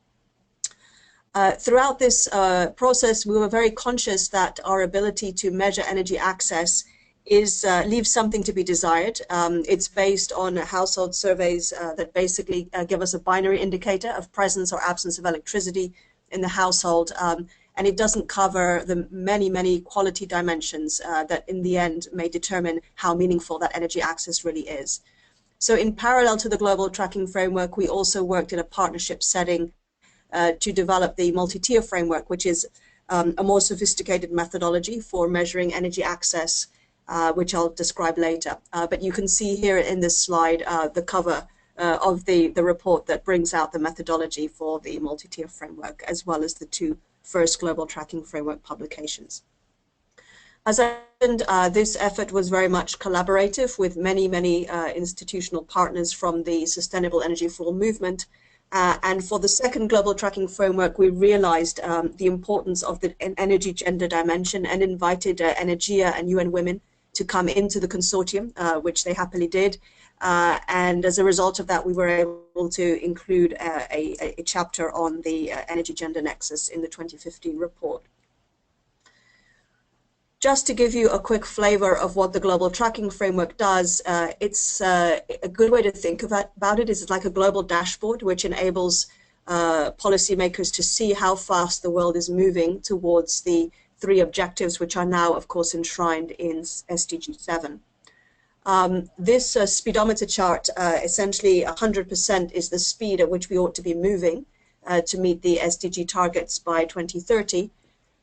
Throughout this process, we were very conscious that our ability to measure energy access leaves something to be desired. It's based on household surveys that basically give us a binary indicator of presence or absence of electricity in the household, and it doesn't cover the many quality dimensions that in the end may determine how meaningful that energy access really is. So in parallel to the Global Tracking Framework, we also worked in a partnership setting to develop the MultiTier Framework, which is a more sophisticated methodology for measuring energy access, which I'll describe later. But you can see here in this slide the cover of the report that brings out the methodology for the MultiTier Framework, as well as the 2 first Global Tracking Framework publications. As I mentioned, this effort was very much collaborative with many institutional partners from the Sustainable Energy for All movement. And for the second Global Tracking Framework, we realized the importance of the energy gender dimension and invited Energia and UN Women to come into the consortium, which they happily did. And as a result of that, we were able to include a chapter on the energy gender nexus in the 2015 report. Just to give you a quick flavor of what the Global Tracking Framework does, it's a good way to think about it is it's like a global dashboard which enables policymakers to see how fast the world is moving towards the 3 objectives, which are now, of course, enshrined in SDG 7. This speedometer chart, essentially 100% is the speed at which we ought to be moving to meet the SDG targets by 2030.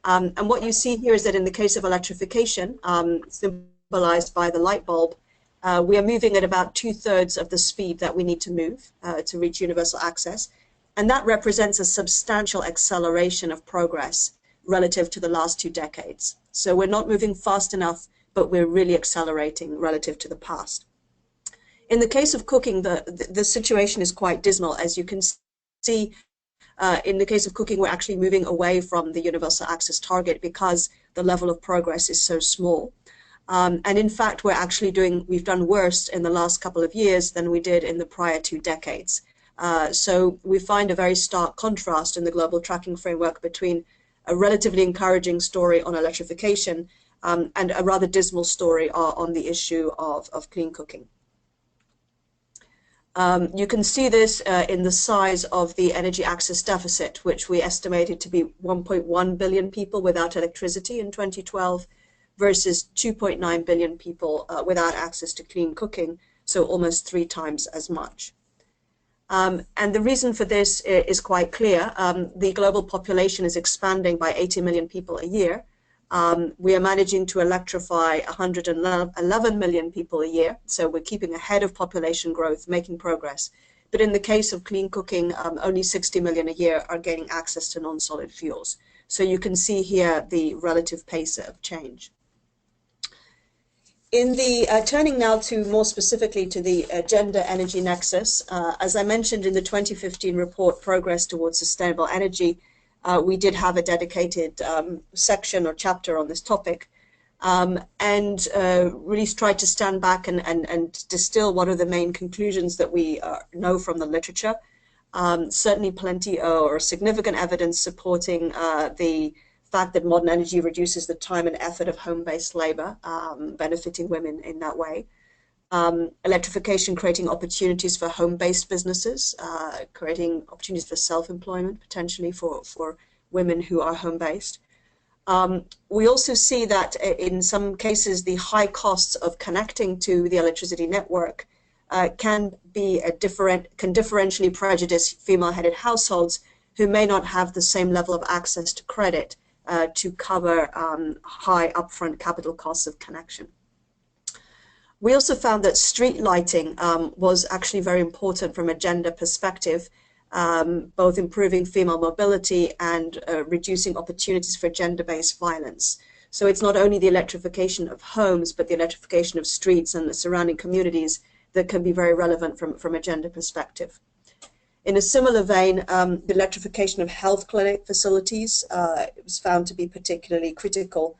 And what you see here is that in the case of electrification, symbolized by the light bulb, we are moving at about 2/3 of the speed that we need to move to reach universal access. And that represents a substantial acceleration of progress relative to the last 2 decades. So we're not moving fast enough, but we're really accelerating relative to the past. In the case of cooking, the situation is quite dismal. As you can see, in the case of cooking, we're actually moving away from the universal access target because the level of progress is so small. And in fact, we've done worse in the last couple of years than we did in the prior 2 decades. So we find a very stark contrast in the global tracking framework between a relatively encouraging story on electrification and a rather dismal story on the issue of clean cooking. You can see this in the size of the energy access deficit, which we estimated to be 1.1 billion people without electricity in 2012 versus 2.9 billion people without access to clean cooking, so almost 3 times as much. And the reason for this is quite clear. The global population is expanding by 80 million people a year. We are managing to electrify 111 million people a year, so we're keeping ahead of population growth, making progress. But in the case of clean cooking, only 60 million a year are gaining access to non-solid fuels. So you can see here the relative pace of change. In the turning now to more specifically to the gender energy nexus, as I mentioned in the 2015 report, Progress Towards Sustainable Energy, we did have a dedicated section or chapter on this topic, and really tried to stand back and distill what are the main conclusions that we know from the literature. Certainly plenty or significant evidence supporting the fact that modern energy reduces the time and effort of home-based labor, benefiting women in that way. Electrification creating opportunities for home-based businesses, creating opportunities for self-employment potentially for women who are home-based. We also see that in some cases the high costs of connecting to the electricity network can differentially prejudice female-headed households who may not have the same level of access to credit to cover high upfront capital costs of connection. We also found that street lighting was actually very important from a gender perspective, both improving female mobility and reducing opportunities for gender-based violence. So it's not only the electrification of homes, but the electrification of streets and the surrounding communities that can be very relevant from a gender perspective. In a similar vein, the electrification of health clinic facilities was found to be particularly critical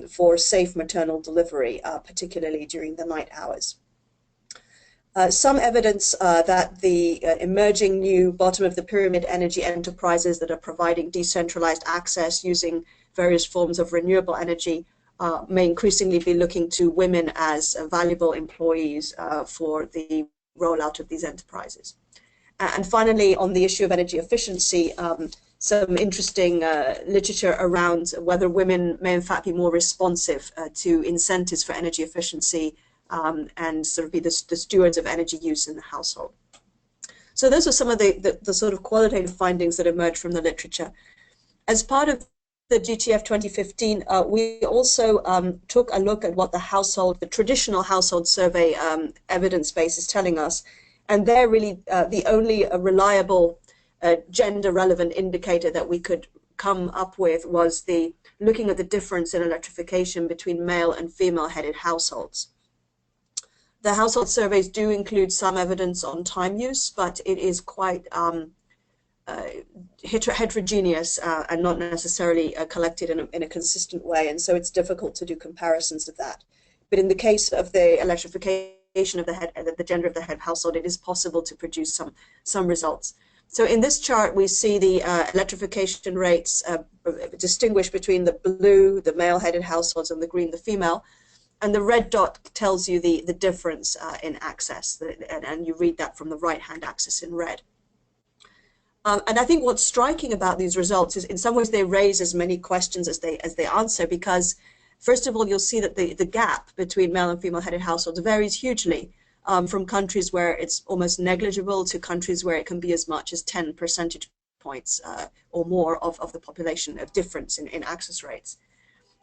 for safe maternal delivery, particularly during the night hours. Some evidence that the emerging new bottom-of-the-pyramid energy enterprises that are providing decentralized access using various forms of renewable energy may increasingly be looking to women as valuable employees for the rollout of these enterprises. And finally, on the issue of energy efficiency, some interesting literature around whether women may in fact be more responsive to incentives for energy efficiency and sort of be the stewards of energy use in the household. So those are some of the sort of qualitative findings that emerged from the literature. As part of the GTF 2015, we also took a look at what the traditional household survey evidence base is telling us. And they're really the only reliable gender-relevant indicator that we could come up with was looking at the difference in electrification between male and female-headed households. The household surveys do include some evidence on time use, but it is quite heterogeneous and not necessarily collected in a consistent way, and so it's difficult to do comparisons of that. But in the case of the electrification of the gender of the head household, it is possible to produce some results. So in this chart, we see the electrification rates distinguished between the blue, the male-headed households, and the green, the female. And the red dot tells you the difference in access, and you read that from the right-hand axis in red. And I think what's striking about these results is in some ways they raise as many questions as they answer, because first of all, you'll see that the gap between male and female-headed households varies hugely from countries where it's almost negligible to countries where it can be as much as 10 percentage points or more of the population of difference in access rates.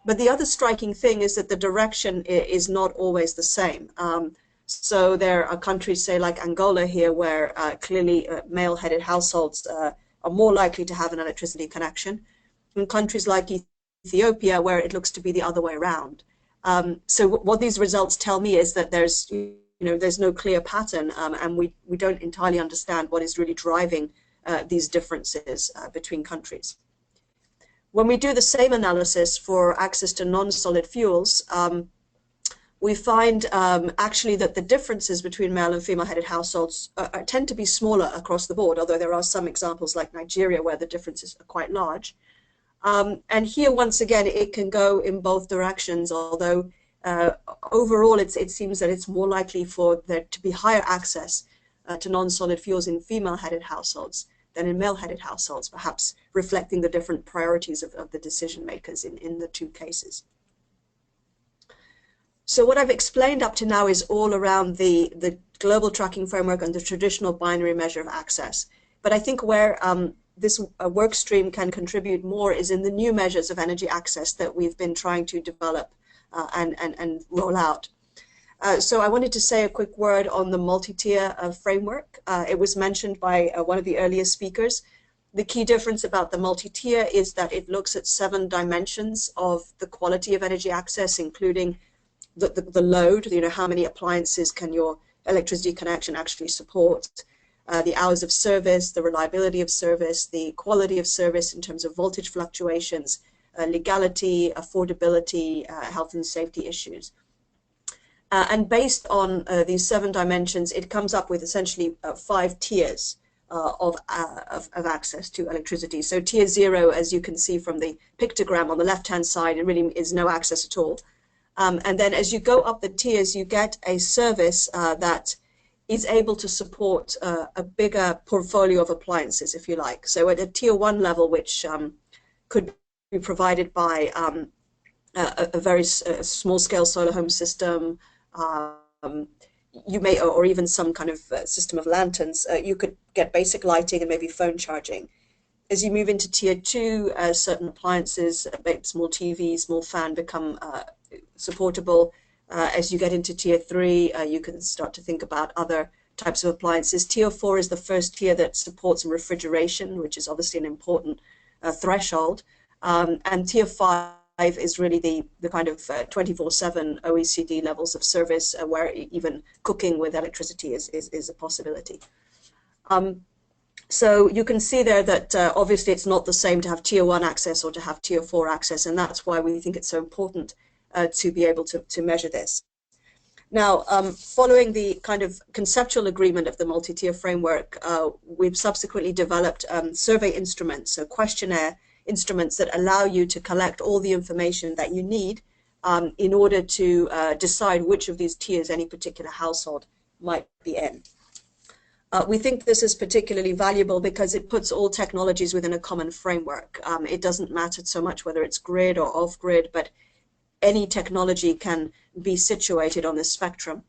But the other striking thing is that the direction is not always the same. So there are countries, say like Angola here, where clearly male-headed households are more likely to have an electricity connection. In countries like Ethiopia, where it looks to be the other way around. So what these results tell me is that there's no clear pattern, and we don't entirely understand what is really driving these differences between countries. When we do the same analysis for access to non-solid fuels, we find actually that the differences between male and female-headed households tend to be smaller across the board, although there are some examples like Nigeria where the differences are quite large. And here, once again, it can go in both directions, although overall it seems that it's more likely for there to be higher access to non-solid fuels in female-headed households than in male-headed households, perhaps reflecting the different priorities of the decision makers in the two cases. So what I've explained up to now is all around the global tracking framework and the traditional binary measure of access. But I think where this work stream can contribute more is in the new measures of energy access that we've been trying to develop and roll out. So I wanted to say a quick word on the multi-tier framework. It was mentioned by one of the earlier speakers. The key difference about the multi-tier is that it looks at 7 dimensions of the quality of energy access, including the load, how many appliances can your electricity connection actually support, the hours of service, the reliability of service, the quality of service in terms of voltage fluctuations, legality, affordability, health and safety issues. And based on these 7 dimensions, it comes up with essentially 5 tiers of access to electricity. So tier 0, as you can see from the pictogram on the left-hand side, it really is no access at all. And then as you go up the tiers, you get a service that is able to support a bigger portfolio of appliances, if you like. So at a tier 1 level, which could be provided by a very small-scale solar home system, you may, or even some kind of system of lanterns, you could get basic lighting and maybe phone charging. As you move into tier 2, certain appliances, small TV, small fan become supportable. As you get into tier 3, you can start to think about other types of appliances. Tier 4 is the first tier that supports refrigeration, which is obviously an important threshold. And tier 5 is really the kind of 24/7 OECD levels of service where even cooking with electricity is a possibility. So you can see there that obviously it's not the same to have tier 1 access or to have tier 4 access, and that's why we think it's so important to be able to measure this. Now, following the kind of conceptual agreement of the multi-tier framework, we've subsequently developed survey instruments, so questionnaire instruments that allow you to collect all the information that you need in order to decide which of these tiers any particular household might be in. We think this is particularly valuable because it puts all technologies within a common framework. It doesn't matter so much whether it's grid or off-grid, but any technology can be situated on this spectrum.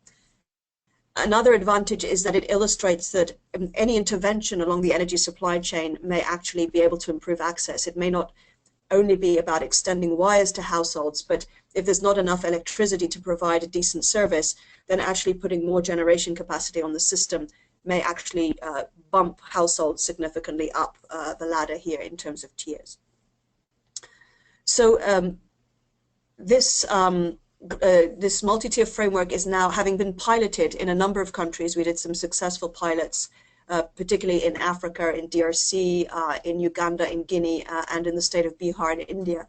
Another advantage is that it illustrates that any intervention along the energy supply chain may actually be able to improve access. It may not only be about extending wires to households, but if there's not enough electricity to provide a decent service, then actually putting more generation capacity on the system may actually bump households significantly up the ladder here in terms of tiers. So this multi-tier framework is now having been piloted in a number of countries. We did some successful pilots, particularly in Africa, in DRC, in Uganda, in Guinea, and in the state of Bihar in India.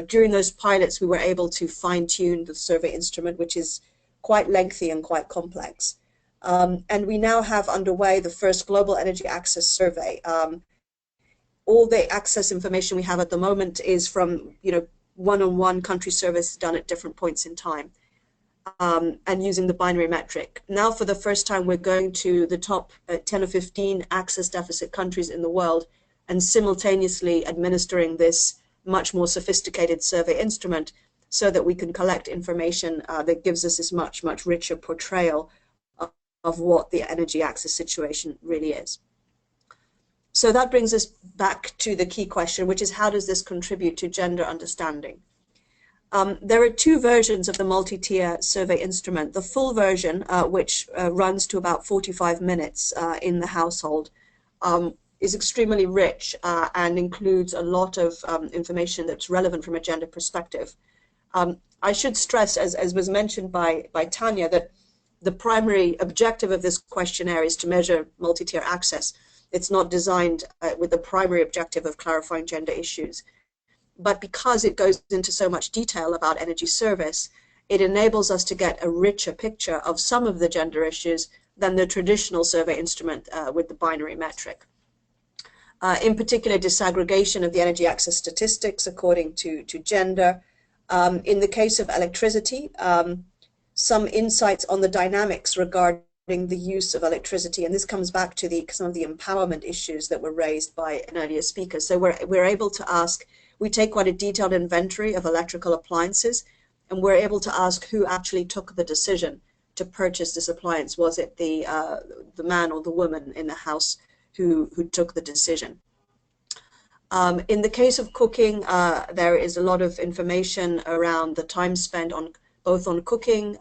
During those pilots, we were able to fine-tune the survey instrument, which is quite lengthy and quite complex. And we now have underway the first global energy access survey. All the access information we have at the moment is from, one-on-one country surveys done at different points in time, and using the binary metric. Now, for the first time, we're going to the top 10 or 15 access deficit countries in the world and simultaneously administering this much more sophisticated survey instrument so that we can collect information that gives us this much, much richer portrayal of what the energy access situation really is. So that brings us back to the key question, which is how does this contribute to gender understanding? There are 2 versions of the multi-tier survey instrument. The full version, which runs to about 45 minutes in the household, is extremely rich and includes a lot of information that's relevant from a gender perspective. I should stress, as was mentioned by Tanya, that the primary objective of this questionnaire is to measure multi-tier access. It's not designed with the primary objective of clarifying gender issues. But because it goes into so much detail about energy service, it enables us to get a richer picture of some of the gender issues than the traditional survey instrument with the binary metric. In particular, disaggregation of the energy access statistics according to gender. In the case of electricity, some insights on the dynamics regarding the use of electricity, and this comes back to some of the empowerment issues that were raised by an earlier speaker. So we're able to ask, we take quite a detailed inventory of electrical appliances, and we're able to ask who actually took the decision to purchase this appliance. Was it the man or the woman in the house who took the decision? In the case of cooking, there is a lot of information around the time spent on both on cooking,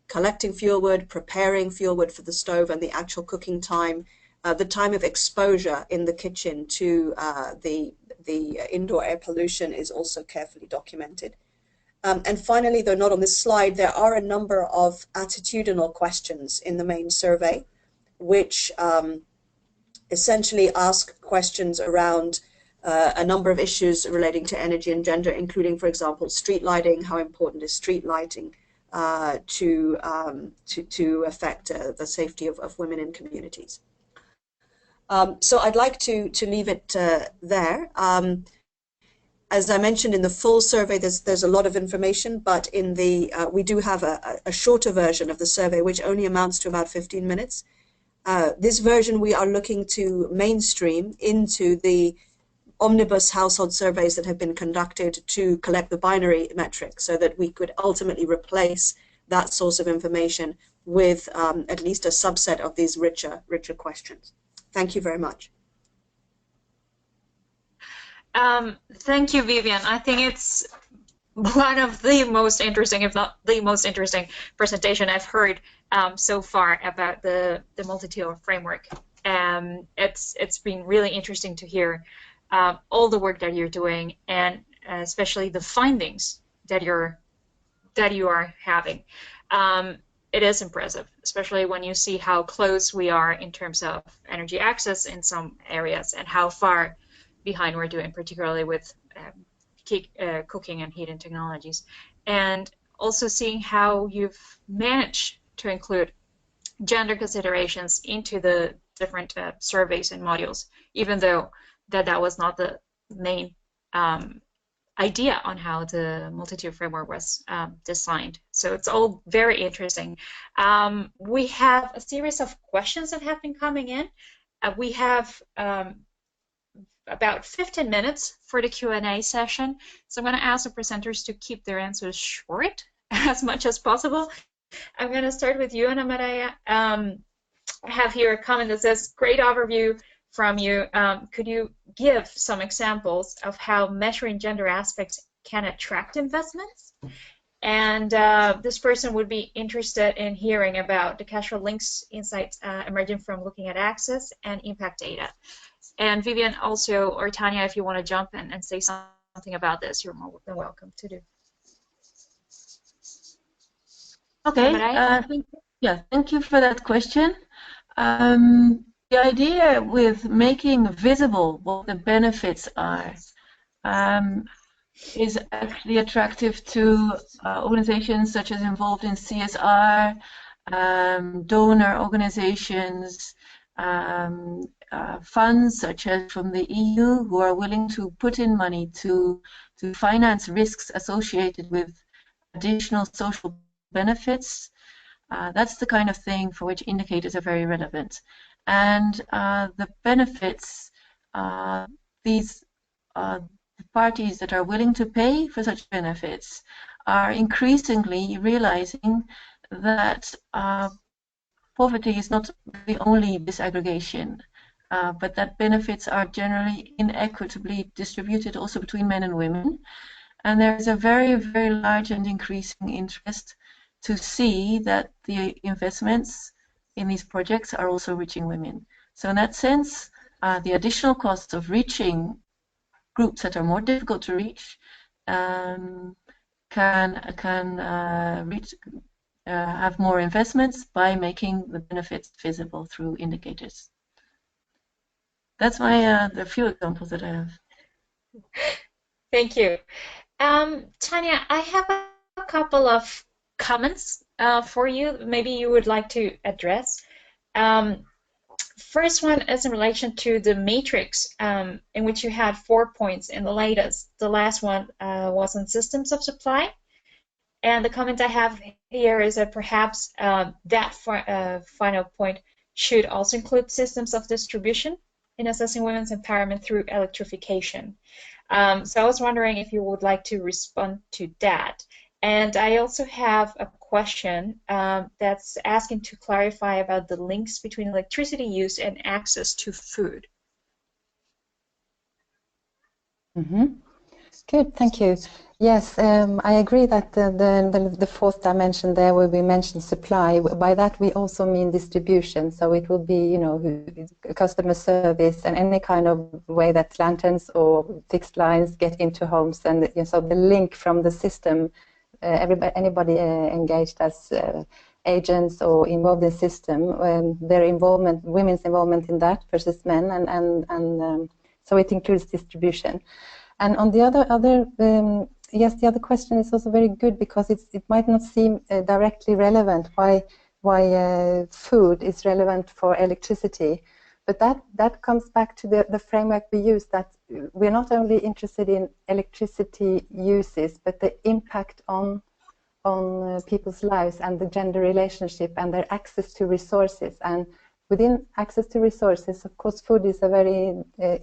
collecting fuel wood, preparing fuel wood for the stove, and the actual cooking time, the time of exposure in the kitchen to the indoor air pollution is also carefully documented. And finally, though not on this slide, there are a number of attitudinal questions in the main survey, which essentially ask questions around a number of issues relating to energy and gender, including, for example, street lighting. How important is street lighting to affect the safety of women in communities? So I'd like to leave it there. As I mentioned, in the full survey, there's a lot of information, but in the we do have a shorter version of the survey, which only amounts to about 15 minutes. This version we are looking to mainstream into the omnibus household surveys that have been conducted to collect the binary metric, so that we could ultimately replace that source of information with at least a subset of these richer questions. Thank you very much. Thank you, Vivian. I think it's one of the most interesting, if not the most interesting, presentation I've heard so far about the MultiTier framework. It's been really interesting to hear all the work that you're doing, and especially the findings that you are having. It is impressive, especially when you see how close we are in terms of energy access in some areas, and how far behind we're doing, particularly with cooking and heating technologies. And also seeing how you've managed to include gender considerations into the different surveys and modules, even though that was not the main idea on how the MultiTier framework was designed. So it's all very interesting. We have a series of questions that have been coming in. We have about 15 minutes for the Q&A session. So I'm going to ask the presenters to keep their answers short as much as possible. I'm going to start with you, Ana Maria. I have here a comment that says, great overview from you. Could you give some examples of how measuring gender aspects can attract investments? And this person would be interested in hearing about the causal links insights emerging from looking at access and impact data. And Vivian also, or Tanya, if you want to jump in and say something about this, you're more than welcome to do. Okay, thank you for that question. The idea with making visible what the benefits are is actually attractive to organizations such as involved in CSR, donor organizations, funds such as from the EU who are willing to put in money to finance risks associated with additional social benefits. That's the kind of thing for which indicators are very relevant. And the benefits, these parties that are willing to pay for such benefits are increasingly realizing that poverty is not the only disaggregation, but that benefits are generally inequitably distributed also between men and women. And there is a very, very large and increasing interest to see that the investments in these projects are also reaching women. So in that sense, the additional costs of reaching groups that are more difficult to reach can have more investments by making the benefits visible through indicators. That's my the few examples that I have. Thank you. Tanya, I have a couple of comments for you. Maybe you would like to address. First one is in relation to the matrix, in which you had 4 points in the latest. The last one was on systems of supply. And the comment I have here is that perhaps that final point should also include systems of distribution in assessing women's empowerment through electrification. So I was wondering if you would like to respond to that. And I also have a question that's asking to clarify about the links between electricity use and access to food. Mm-hmm. Good, thank you. Yes, I agree that the fourth dimension there where we mentioned supply, by that we also mean distribution. So it will be, you know, customer service and any kind of way that lanterns or fixed lines get into homes. And you know, so the link from the system, anybody engaged as agents or involved in system, their involvement, women's involvement in that versus men, and so it includes distribution. And on the yes, the other question is also very good because it might not seem directly relevant why food is relevant for electricity, but that comes back to the framework we use, that we're not only interested in electricity uses, but the impact on people's lives and the gender relationship and their access to resources. And within access to resources, of course, food is a very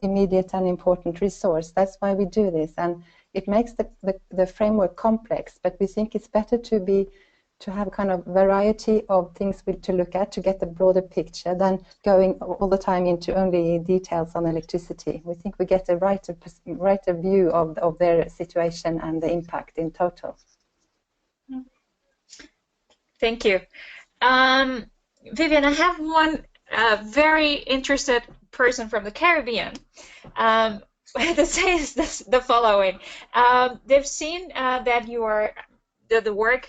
immediate and important resource. That's why we do this, and it makes the framework complex. But we think it's better to have kind of variety of things to look at to get the broader picture than going all the time into only details on electricity. We think we get a righter view of their situation and the impact in total. Thank you. Vivian, I have one very interested person from the Caribbean that says the following. They've seen that the work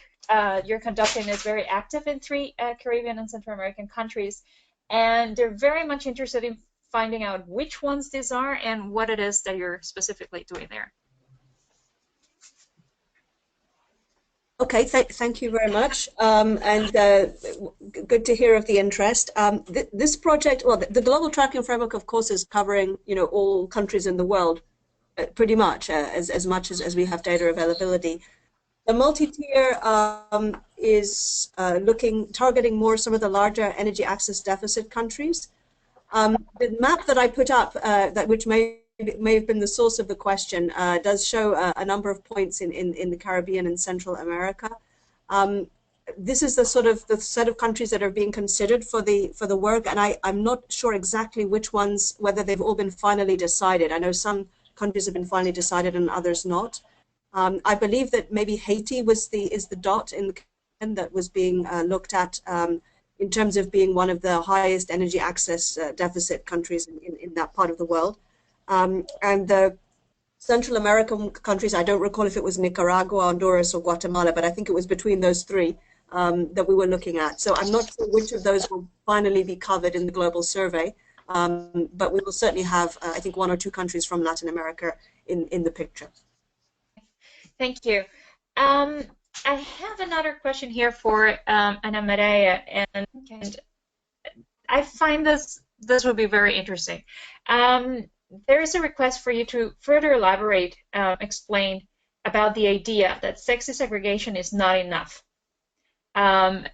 you're conducting is very active in 3 Caribbean and Central American countries, and they're very much interested in finding out which ones these are and what it is that you're specifically doing there. Okay, thank you very much, and good to hear of the interest. This project, well, the Global Tracking Framework, of course, is covering, you know, all countries in the world, pretty much, as we have data availability. The MultiTier is targeting more some of the larger energy access deficit countries. The map that I put up, which may have been the source of the question, does show a number of points in the Caribbean and Central America. This is the set of countries that are being considered for the work, and I'm not sure exactly which ones, whether they've all been finally decided. I know some countries have been finally decided and others not. I believe that maybe Haiti is the dot that was being looked at in terms of being one of the highest energy access deficit countries in that part of the world. And the Central American countries, I don't recall if it was Nicaragua, Honduras, or Guatemala, but I think it was between those 3 that we were looking at. So I'm not sure which of those will finally be covered in the global survey, but we will certainly have, I think, 1 or 2 countries from Latin America in the picture. Thank you. I have another question here for Ana Maria, and I find this would be very interesting. There is a request for you to further elaborate, explain about the idea that sex desegregation is not enough.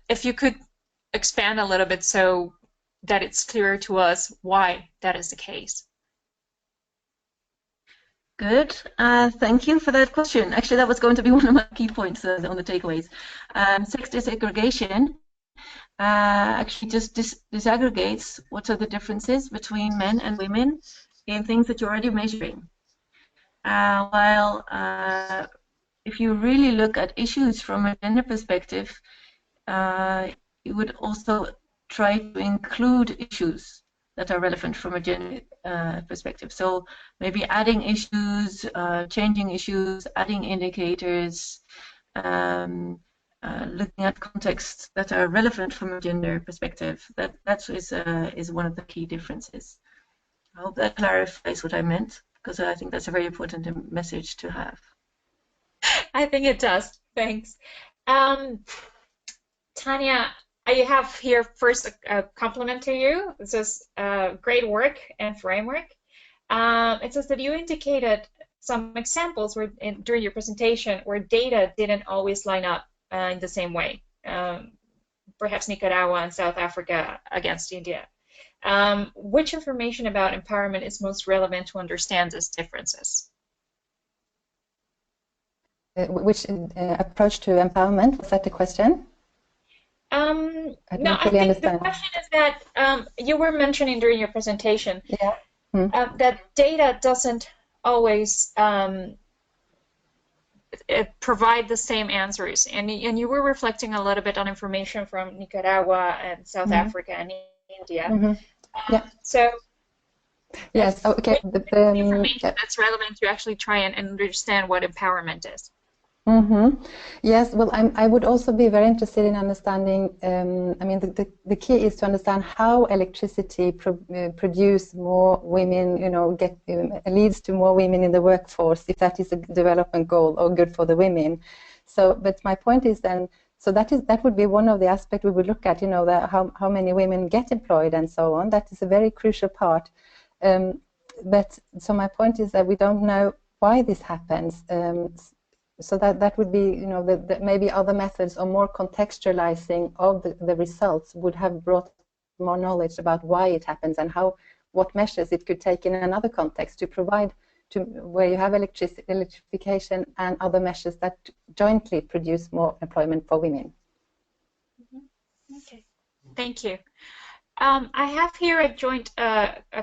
If you could expand a little bit so that it's clearer to us why that is the case. Good. Thank you for that question. Actually, that was going to be one of my key points on the takeaways. Sex desegregation actually just disaggregates what are the differences between men and women in things that you're already measuring. While if you really look at issues from a gender perspective, you would also try to include issues that are relevant from a gender perspective. So maybe adding issues, changing issues, adding indicators, looking at contexts that are relevant from a gender perspective. That is one of the key differences. I hope that clarifies what I meant, because I think that's a very important message to have. I think it does. Thanks. Tanya, I have here first a compliment to you. This is great work and framework. It says that you indicated some examples where during your presentation where data didn't always line up in the same way. Perhaps Nicaragua and South Africa against India. Which information about empowerment is most relevant to understand these differences? Which approach to empowerment? Was that the question? No, I think the question is that you were mentioning during your presentation that data doesn't always provide the same answers, and you were reflecting a little bit on information from Nicaragua and South Africa and India. So yes, okay. The information that's relevant to actually try and understand what empowerment is. Yes, well, I would also be very interested in understanding, I mean, the key is to understand how electricity produce more women, you know, leads to more women in the workforce, if that is a development goal or good for the women. So, but my point is then, so that would be one of the aspects we would look at, you know, how many women get employed and so on. That is a very crucial part. But so my point is that we don't know why this happens. So that would be, you know, that maybe other methods or more contextualizing of the results would have brought more knowledge about why it happens and what measures it could take in another context to provide where you have electrification and other measures that jointly produce more employment for women. Okay, thank you. I have here a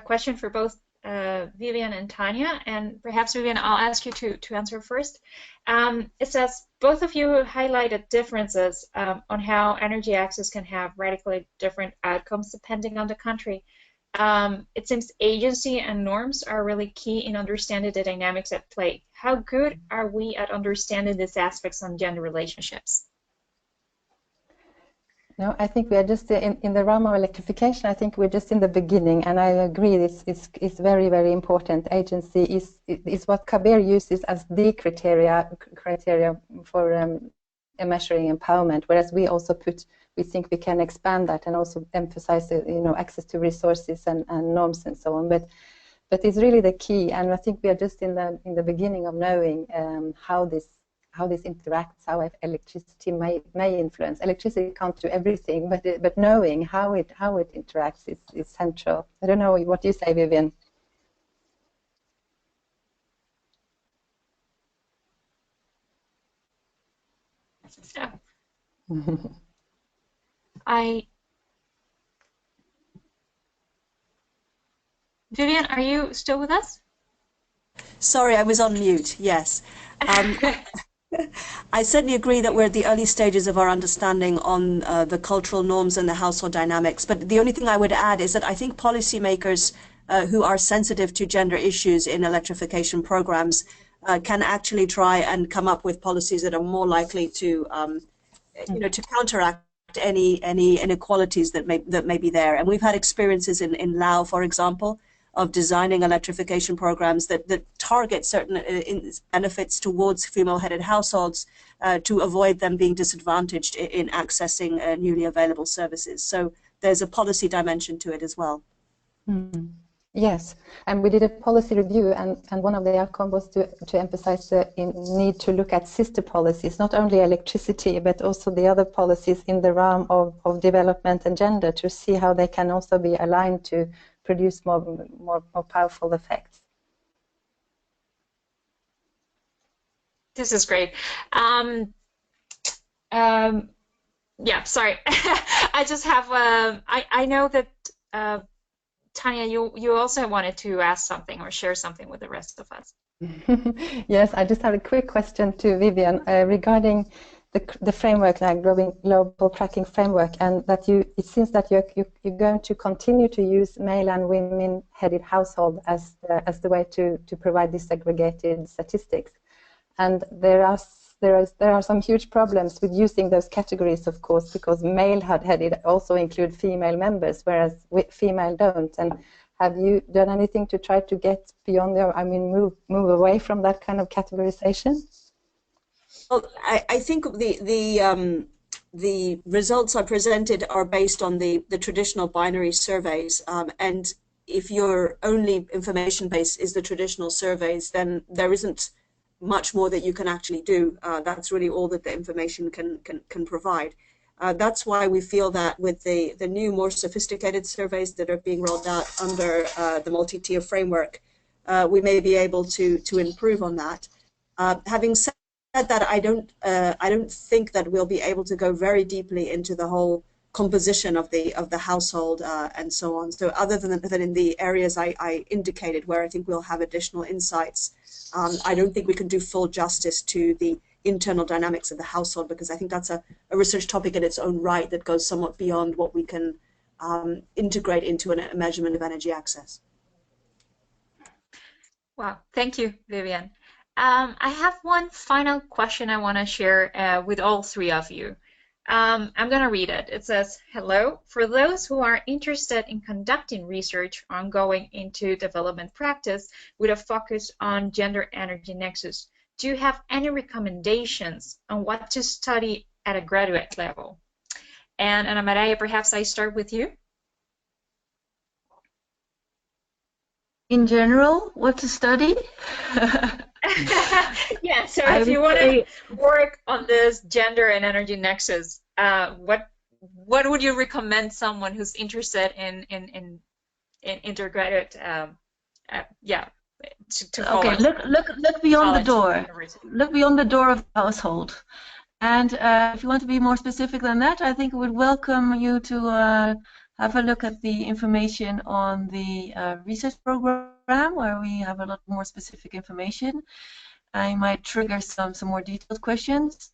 question for both Vivian and Tanya, and perhaps Vivian, I'll ask you to answer first. It says both of you highlighted differences on how energy access can have radically different outcomes depending on the country. It seems agency and norms are really key in understanding the dynamics at play. How good are we at understanding these aspects on gender relationships? No, I think we are just in the realm of electrification. I think we're just in the beginning, and I agree. It's very, very important. Agency is what Kabir uses as the criteria for measuring empowerment. Whereas we also we think we can expand that and also emphasize, you know, access to resources and norms and so on. But it's really the key, and I think we are just in the beginning of knowing how this interacts, how electricity may influence. Electricity can't do everything, but knowing how it interacts is central. I don't know what you say, Vivian. Yeah. Vivian, are you still with us? Sorry, I was on mute. Yes. I certainly agree that we're at the early stages of our understanding on the cultural norms and the household dynamics. But the only thing I would add is that I think policymakers who are sensitive to gender issues in electrification programs can actually try and come up with policies that are more likely to, you know, to counteract any inequalities that may be there. And we've had experiences in Laos, for example, of designing electrification programs that target certain benefits towards female-headed households to avoid them being disadvantaged in accessing newly available services. So there's a policy dimension to it as well. Yes, and we did a policy review, and one of the outcomes was to emphasize the need to look at sister policies, not only electricity, but also the other policies in the realm of development and gender, to see how they can also be aligned to produce more powerful effects. This is great. Yeah, sorry. I just have, I know that Tanya, you also wanted to ask something or share something with the rest of us. Yes, I just had a quick question to Vivian regarding the framework, like global tracking framework, and that it seems that you're going to continue to use male and women-headed household as the way to provide disaggregated statistics, and there are some huge problems with using those categories, of course, because male-headed also include female members, whereas female don't. And have you done anything to try to get beyond move away from that kind of categorization? I think the results I presented are based on the traditional binary surveys, and if your only information base is the traditional surveys, then there isn't much more that you can actually do. That's really all that the information can provide. That's why we feel that with the new, more sophisticated surveys that are being rolled out under the MultiTier framework, we may be able to improve on that. Having said that, I don't think that we'll be able to go very deeply into the whole composition of the household and so on. So other than in the areas I indicated, where I think we'll have additional insights, I don't think we can do full justice to the internal dynamics of the household, because I think that's a research topic in its own right that goes somewhat beyond what we can integrate into a measurement of energy access. Wow, thank you, Vivian. I have one final question I want to share with all three of you. I'm going to read it. It says, hello, for those who are interested in conducting research on going into development practice with a focus on gender energy nexus, do you have any recommendations on what to study at a graduate level? And Ana Maria, perhaps I start with you. In general, what to study? Yeah, so if you want to work on this gender and energy nexus, what would you recommend someone who's interested in undergraduate? Yeah, to follow. Okay, look beyond the door. Look beyond the door of the household. And if you want to be more specific than that, I think we would welcome you to have a look at the information on the research program, where we have a lot more specific information. I might trigger some more detailed questions,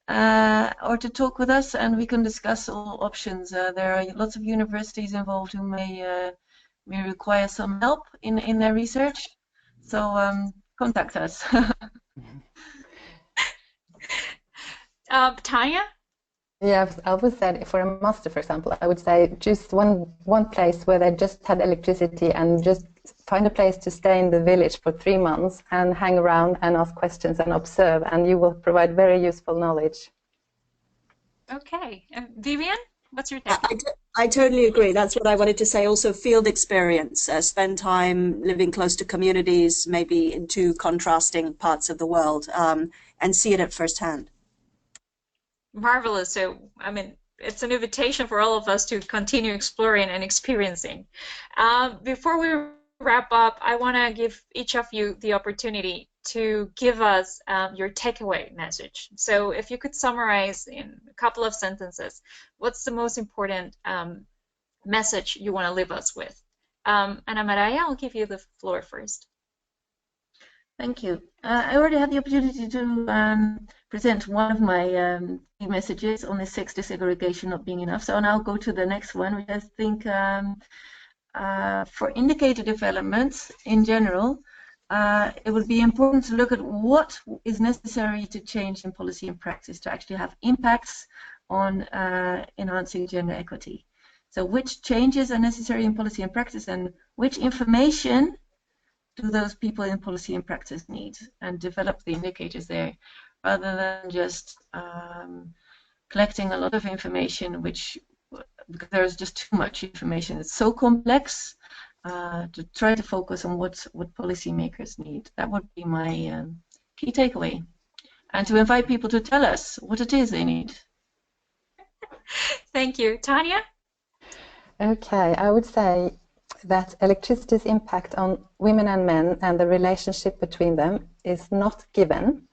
or to talk with us, and we can discuss all options. There are lots of universities involved who may require some help in their research, so contact us. Tanya? Yeah, I would say for a master, for example, I would say just one place where they just had electricity, and just find a place to stay in the village for 3 months and hang around and ask questions and observe, and you will provide very useful knowledge. Okay. Vivian, what's your take? I totally agree. That's what I wanted to say. Also, field experience. Spend time living close to communities, maybe in two contrasting parts of the world, and see it at first hand. Marvelous. So, I mean, it's an invitation for all of us to continue exploring and experiencing. Before we wrap up, I want to give each of you the opportunity to give us your takeaway message. So if you could summarize in a couple of sentences, what's the most important message you want to leave us with? Ana Maria, I'll give you the floor first. Thank you. I already had the opportunity to present one of my key messages on the sex desegregation not being enough. So now I'll go to the next one, which I think for indicator developments in general, it would be important to look at what is necessary to change in policy and practice to actually have impacts on enhancing gender equity. So which changes are necessary in policy and practice, and which information do those people in policy and practice need, and develop the indicators there, rather than just collecting a lot of information, because there's just too much information. It's so complex to try to focus on what policymakers need. That would be my key takeaway, and to invite people to tell us what it is they need. Thank you. Tanya? Okay, I would say that electricity's impact on women and men and the relationship between them is not given,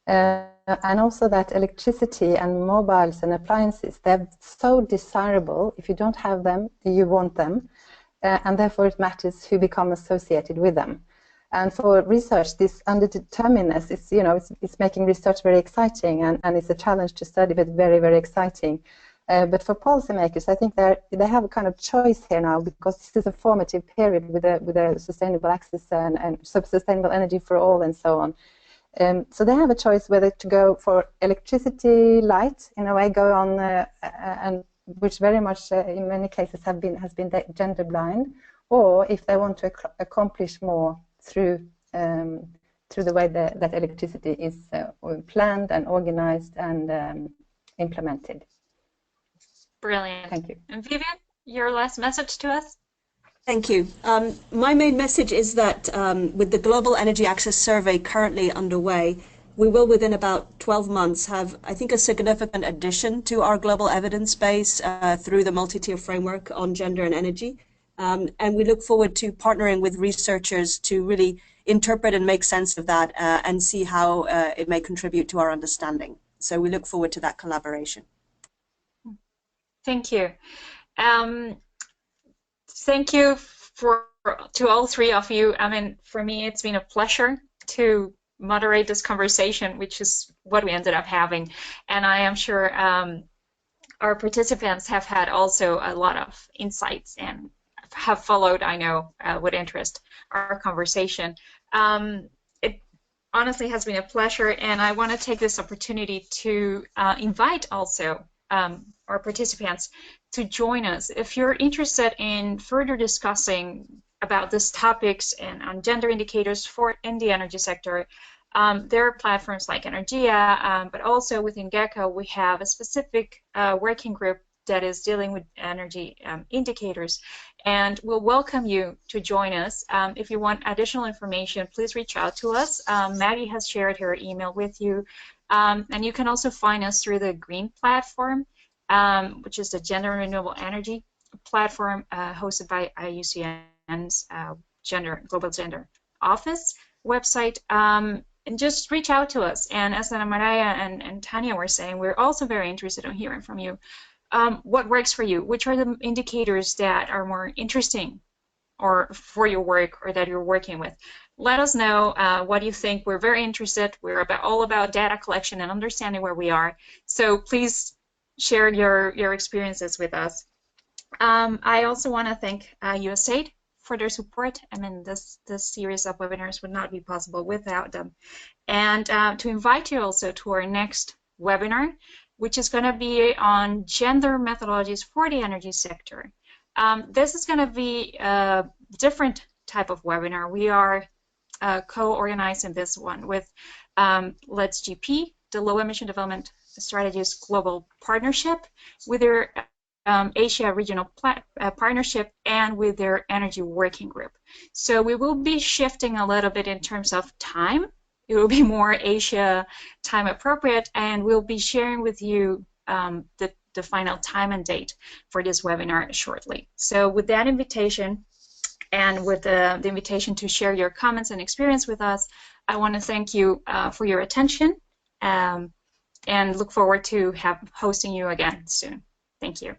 and also that electricity and mobiles and appliances, they're so desirable. If you don't have them, you want them, and therefore it matters who become associated with them. And for research, this underdeterminedness is, it's making research very exciting, and it's a challenge to study, but very, very exciting. But for policymakers, I think they have a kind of choice here now, because this is a formative period with a sustainable access and sustainable energy for all and so on. So they have a choice whether to go for electricity light, in a way, go on, and which very much in many cases has been gender blind, or if they want to accomplish more through through the way that electricity is planned and organized and implemented. Brilliant. Thank you. And Vivian, your last message to us? Thank you. My main message is that with the Global Energy Access Survey currently underway, we will within about 12 months have, I think, a significant addition to our global evidence base through the MultiTier Framework on gender and energy. And we look forward to partnering with researchers to really interpret and make sense of that and see how it may contribute to our understanding. So we look forward to that collaboration. Thank you. Thank you to all three of you. I mean, for me, it's been a pleasure to moderate this conversation, which is what we ended up having. And I am sure our participants have had also a lot of insights and have followed, I know, with interest, our conversation. It honestly has been a pleasure, and I want to take this opportunity to invite also our participants to join us. If you're interested in further discussing about these topics and on gender indicators in the energy sector, there are platforms like Energia, but also within GECO we have a specific working group that is dealing with energy indicators, and we'll welcome you to join us. If you want additional information, please reach out to us. Maggie has shared her email with you, and you can also find us through the GREEN platform, which is the Gender and Renewable Energy platform hosted by IUCN's Global Gender Office website. And just reach out to us. And as Ana Maria and Tanya were saying, we're also very interested in hearing from you. What works for you? Which are the indicators that are more interesting or for your work or that you're working with? Let us know what you think. We're very interested. We're all about data collection and understanding where we are. So please share your experiences with us. I also want to thank USAID for their support. I mean, this series of webinars would not be possible without them. And to invite you also to our next webinar, which is going to be on gender methodologies for the energy sector. This is going to be a different type of webinar. We are co-organizing this one with Let's GP, the Low Emission Development Strategies Global Partnership, with their Asia Regional Partnership, and with their Energy Working Group. So we will be shifting a little bit in terms of time. It will be more Asia time appropriate, and we'll be sharing with you the final time and date for this webinar shortly. So with that invitation and with the invitation to share your comments and experience with us, I want to thank you for your attention and look forward to hosting you again soon. Thank you.